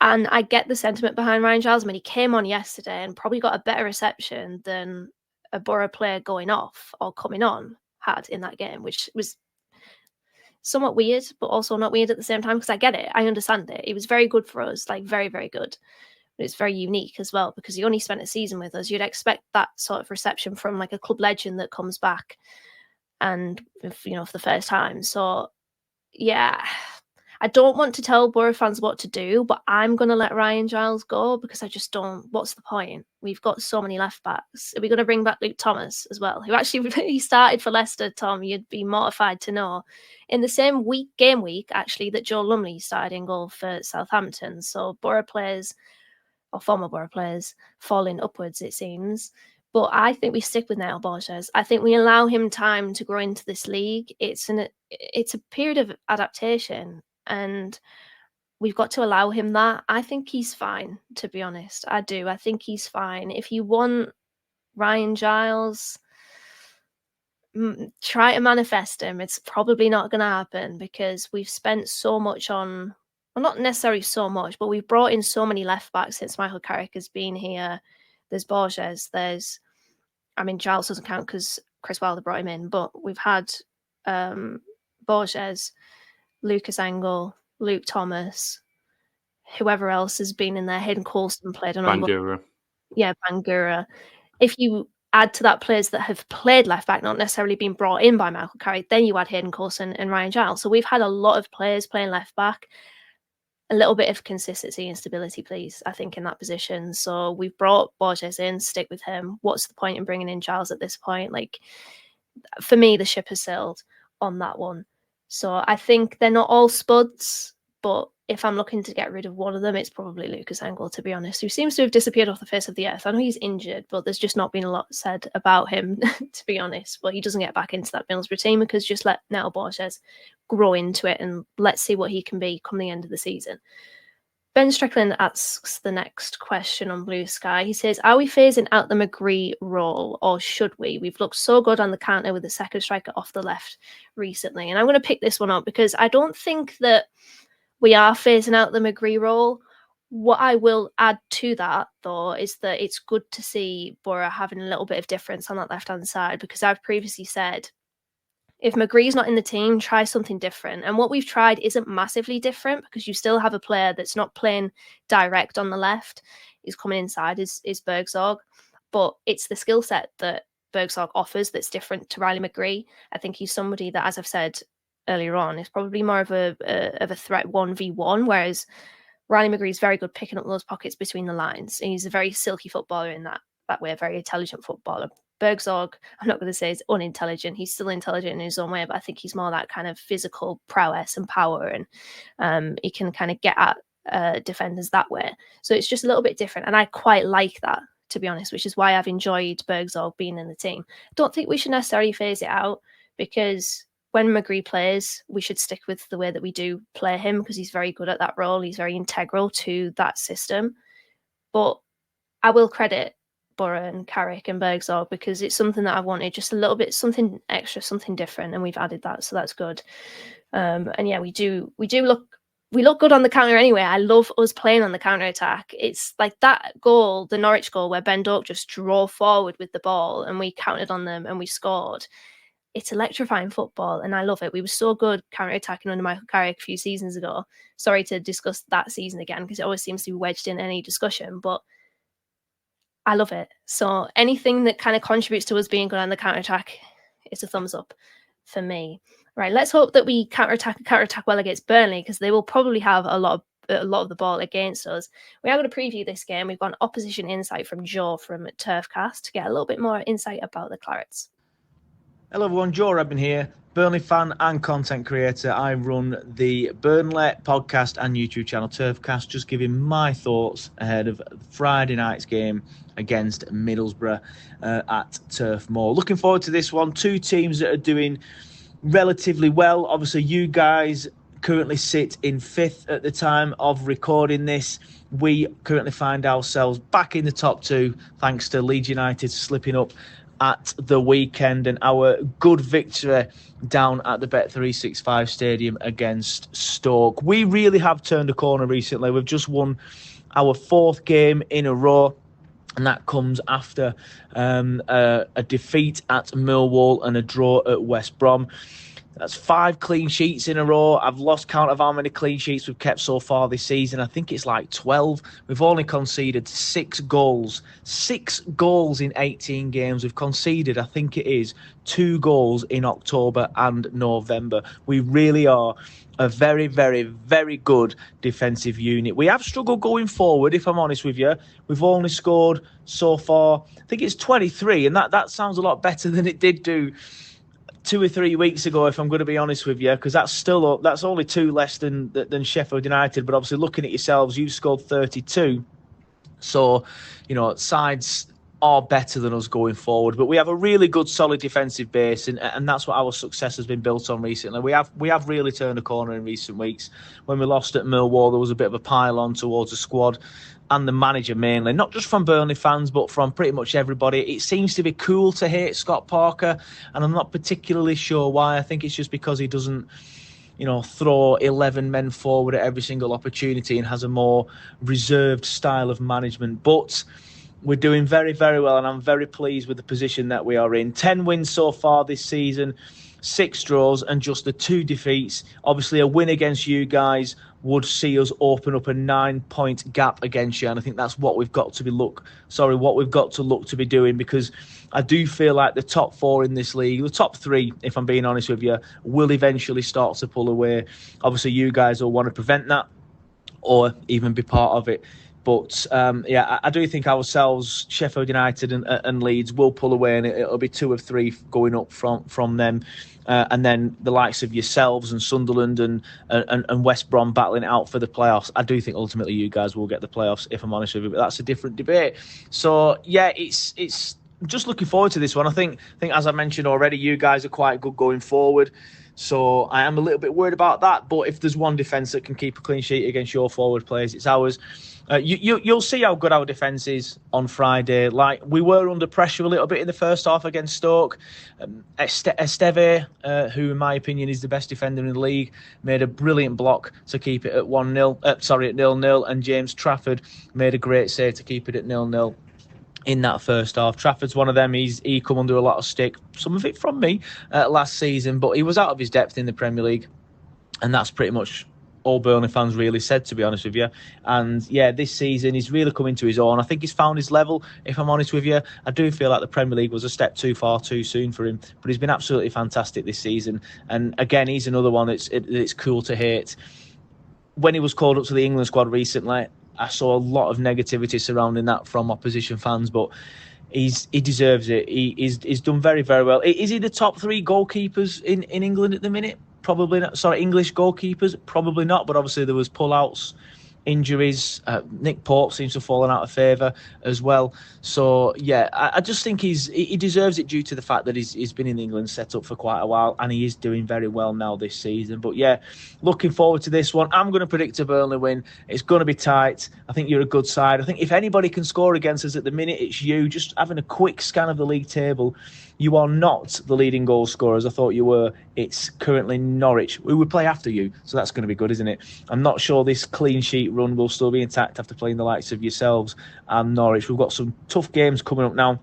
S3: And I get the sentiment behind Ryan Giles. I mean, he came on yesterday and probably got a better reception than a Boro player going off or coming on had in that game, which was somewhat weird, but also not weird at the same time, because I get it. I understand it. It was very good for us, like very, very good. But it's very unique as well, because he only spent a season with us. You'd expect that sort of reception from like a club legend that comes back and, for the first time. So, yeah, I don't want to tell Boro fans what to do, but I'm going to let Ryan Giles go because I just don't. What's the point? We've got so many left backs. Are we going to bring back Luke Thomas as well, who actually he started for Leicester, Tom? You'd be mortified to know. In the same game week, actually, that Joe Lumley started in goal for Southampton. So Boro players, or former Boro players, falling upwards, it seems. But I think we stick with Neto Borges. I think we allow him time to grow into this league. It's a period of adaptation, and we've got to allow him that. I think he's fine, to be honest. I do. I think he's fine. If you want Ryan Giles, try to manifest him. It's probably not going to happen because we've spent so much on, well, not necessarily so much, but we've brought in so many left backs since Michael Carrick has been here. There's Borges. Giles doesn't count because Chris Wilder brought him in, but we've had Borges, Lucas Engel, Luke Thomas, whoever else has been in there. Hayden Coulson played on
S4: Bangura.
S3: Yeah, Bangura. If you add to that players that have played left back, not necessarily been brought in by Michael Carrick, then you add Hayden Coulson and Ryan Giles. So we've had a lot of players playing left back. A little bit of consistency and stability, please, I think, in that position. So we've brought Borges in, stick with him. What's the point in bringing in Giles at this point? Like, for me, the ship has sailed on that one. So I think they're not all spuds, but if I'm looking to get rid of one of them, it's probably Lucas Engel, to be honest, who seems to have disappeared off the face of the earth. I know he's injured, but there's just not been a lot said about him, to be honest. But he doesn't get back into that Middlesbrough team because just let Neto Borges grow into it and let's see what he can be come the end of the season. Ben Strickland asks the next question on Blue Sky. He says, are we phasing out the McGree role or should we? We've looked so good on the counter with the second striker off the left recently. And I'm going to pick this one up because I don't think that we are phasing out the McGree role. What I will add to that, though, is that it's good to see Boro having a little bit of difference on that left-hand side, because I've previously said, if McGree's not in the team, try something different. And what we've tried isn't massively different because you still have a player that's not playing direct on the left. He's coming inside, is Bergzorg. But it's the skill set that Bergzorg offers that's different to Riley McGree. I think he's somebody that, as I've said earlier on, is probably more of a threat 1v1, whereas Riley McGree is very good picking up those pockets between the lines. And he's a very silky footballer in that way, a very intelligent footballer. Bergzorg, I'm not going to say is unintelligent. He's still intelligent in his own way, but I think he's more that kind of physical prowess and power, and he can kind of get at defenders that way. So it's just a little bit different. And I quite like that, to be honest, which is why I've enjoyed Bergzorg being in the team. I don't think we should necessarily phase it out, because when McGree plays, we should stick with the way that we do play him, because he's very good at that role. He's very integral to that system. But I will credit Boro and Carrick and Bergzorg, because it's something that I wanted, just a little bit, something extra, something different, and we've added that, so that's good. And yeah, we look good on the counter anyway. I love us playing on the counter attack. It's like that goal, the Norwich goal, where Ben Doak just drove forward with the ball and we counted on them and we scored. It's electrifying football, and I love it. We were so good counter-attacking under Michael Carrick a few seasons ago. Sorry to discuss that season again, because it always seems to be wedged in any discussion, but I love it. So anything that kind of contributes to us being good on the counter-attack, it's a thumbs up for me. Right, let's hope that we counter-attack well against Burnley, because they will probably have a lot of the ball against us. We are going to preview this game. We've got an opposition insight from Joe from Turfcast to get a little bit more insight about the Clarets.
S6: Hello everyone, Joe Redman here, Burnley fan and content creator. I run the Burnley podcast and YouTube channel Turfcast, just giving my thoughts ahead of Friday night's game against Middlesbrough at Turf Moor. Looking forward to this one. Two teams that are doing relatively well. Obviously, you guys currently sit in 5th at the time of recording this. We currently find ourselves back in the top 2, thanks to Leeds United slipping up at the weekend and our good victory down at the Bet365 Stadium against Stoke. We really have turned a corner recently. We've just won our 4th game in a row, and that comes after a defeat at Millwall and a draw at West Brom. That's 5 clean sheets in a row. I've lost count of how many clean sheets we've kept so far this season. I think it's like 12. We've only conceded 6 goals. 6 goals in 18 games. We've conceded, I think it is, 2 goals in October and November. We really are a very, very, very good defensive unit. We have struggled going forward, if I'm honest with you. We've only scored so far, I think it's 23, and that sounds a lot better than it did do 2 or 3 weeks ago, if I'm going to be honest with you, because that's only 2 less than Sheffield United. But obviously, looking at yourselves, you've scored 32. So, sides are better than us going forward. But we have a really good, solid defensive base, and that's what our success has been built on recently. We have really turned a corner in recent weeks. When we lost at Millwall, there was a bit of a pile-on towards the squad and the manager mainly, not just from Burnley fans, but from pretty much everybody. It seems to be cool to hate Scott Parker, and I'm not particularly sure why. I think it's just because he doesn't, throw 11 men forward at every single opportunity and has a more reserved style of management. But we're doing very, very well, and I'm very pleased with the position that we are in. 10 wins so far this season, 6 draws and just the 2 defeats. Obviously, a win against you guys would see us open up a 9-point gap against you, and I think that's what we've got to look to be doing, because I do feel like the top 4 in this league, the top 3, if I'm being honest with you, will eventually start to pull away. Obviously, you guys will want to prevent that or even be part of it. But I do think ourselves, Sheffield United and Leeds will pull away, and it'll be 2 of 3 going up from them. And then the likes of yourselves and Sunderland and West Brom battling it out for the playoffs. I do think ultimately you guys will get the playoffs, if I'm honest with you, but that's a different debate. So, yeah, it's just looking forward to this one. I think as I mentioned already, you guys are quite good going forward. So I am a little bit worried about that. But if there's one defence that can keep a clean sheet against your forward players, it's ours. You'll see how good our defence is on Friday. Like, we were under pressure a little bit in the first half against Stoke. Esteve, who in my opinion is the best defender in the league, made a brilliant block to keep it at 1-0. At 0-0, and James Trafford made a great save to keep it at 0-0. In that first half, Trafford's one of them. He come under a lot of stick, some of it from me last season, but he was out of his depth in the Premier League, and that's pretty much all Burnley fans really said, to be honest with you. And yeah, this season he's really come into his own. I think he's found his level, if I'm honest with you. I do feel like the Premier League was a step too far too soon for him, but he's been absolutely fantastic this season. And again, he's another one that's cool to hate. When he was called up to the England squad recently, I saw a lot of negativity surrounding that from opposition fans, but he deserves it. He's done very, very well. Is he the top 3 goalkeepers in England at the minute? Probably not. Sorry, English goalkeepers? Probably not, but obviously there was pull-outs injuries. Nick Pope seems to have fallen out of favour as well. So, yeah, I just think he deserves it due to the fact that he's been in England set up for quite a while, and he is doing very well now this season. But, yeah, looking forward to this one. I'm going to predict a Burnley win. It's going to be tight. I think you're a good side. I think if anybody can score against us at the minute, it's you. Just having a quick scan of the league table, you are not the leading goal scorers. I thought you were. It's currently Norwich, who would play after you. So that's going to be good, isn't it? I'm not sure this clean sheet run will still be intact after playing the likes of yourselves and Norwich. We've got some tough games coming up now.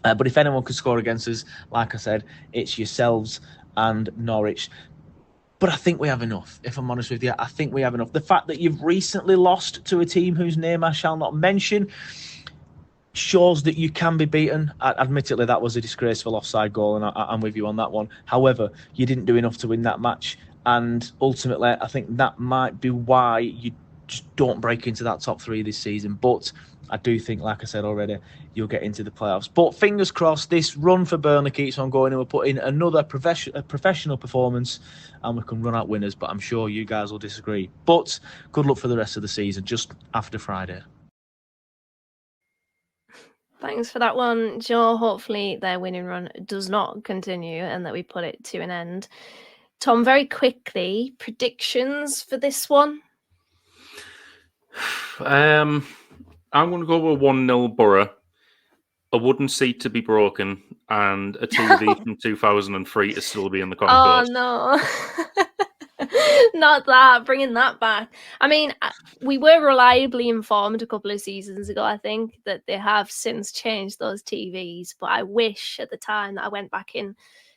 S6: But if anyone can score against us, like I said, it's yourselves and Norwich. But I think we have enough, if I'm honest with you. I think we have enough. The fact that you've recently lost to a team whose name I shall not mention shows that you can be beaten. Admittedly, that was a disgraceful offside goal, and I'm with you on that one. However, you didn't do enough to win that match, and ultimately, I think that might be why you just don't break into that top three this season. But I do think, like I said already, you'll get into the playoffs. But fingers crossed, this run for Burnley keeps on going, and we'll put in another professional performance, and we can run out winners. But I'm sure you guys will disagree. But good luck for the rest of the season, just after Friday.
S3: Thanks for that one, Joe. Hopefully their winning run does not continue and that we put it to an end. Tom, very quickly, predictions for this one?
S4: I'm going to go with 1-0 Boro, a wooden seat to be broken, and a TV from 2003 to still be in the concourse.
S3: Oh, no. Not that, bringing that back. I mean, we were reliably informed a couple of seasons ago, I think, that they have since changed those TVs. But I wish at the time that I went back in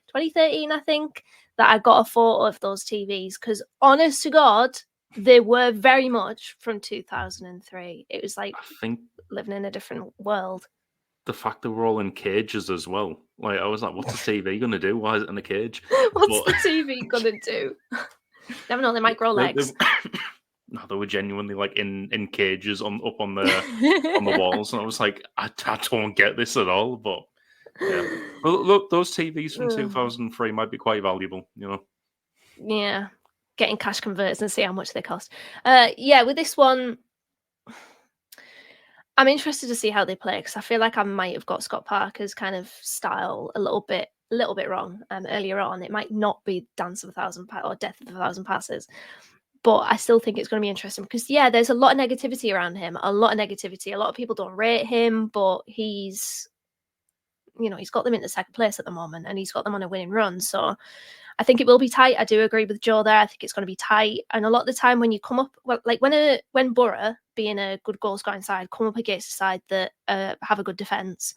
S3: 2013, I think, that I got a photo of those TVs. Because honest to God, they were very much from 2003. It was like
S4: I think
S3: living in a different world.
S4: the fact that we're all in cages as well. Like, I was like, what's the TV going to do? Why is it in a cage?
S3: What's the TV going to do? Never know, they might grow legs.
S4: No, they were genuinely like in cages up on the walls, and I was like, I don't get this at all. But yeah, well, look, those TVs from 2003 might be quite valuable, you know.
S3: Yeah, getting cash converters and see how much they cost. Yeah, with this one, I'm interested to see how they play because I feel like I might have got Scott Parker's kind of style a little bit wrong earlier on. It might not be Dance of 1,000 or Death of 1,000 Passes, but I still think it's going to be interesting because, yeah, there's a lot of negativity around him, a lot of negativity. A lot of people don't rate him, but he's got them in the second place at the moment and he's got them on a winning run. So I think it will be tight. I do agree with Joe there. I think it's going to be tight. And a lot of the time when you come up, well, like when Boro, being a good goal scoring side, come up against a side that have a good defence,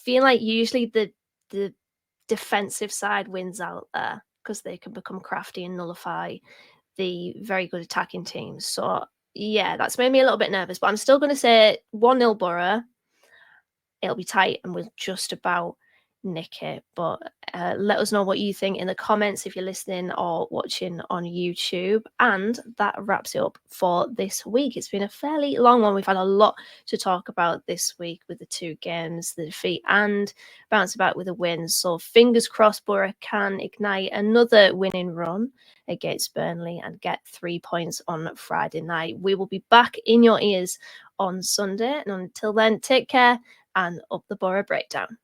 S3: feel like usually the defensive side wins out there because they can become crafty and nullify the very good attacking teams. So yeah, that's made me a little bit nervous, but I'm still going to say 1-0 Boro. It'll be tight and we'll just about nick it. But let us know what you think in the comments if you're listening or watching on YouTube. And that wraps it up for this week. It's been a fairly long one. We've had a lot to talk about this week with the two games, the defeat and bounce back with a win. So fingers crossed Boro can ignite another winning run against Burnley and get 3 points on Friday night. We will be back in your ears on Sunday. And until then, take care and up the Boro breakdown.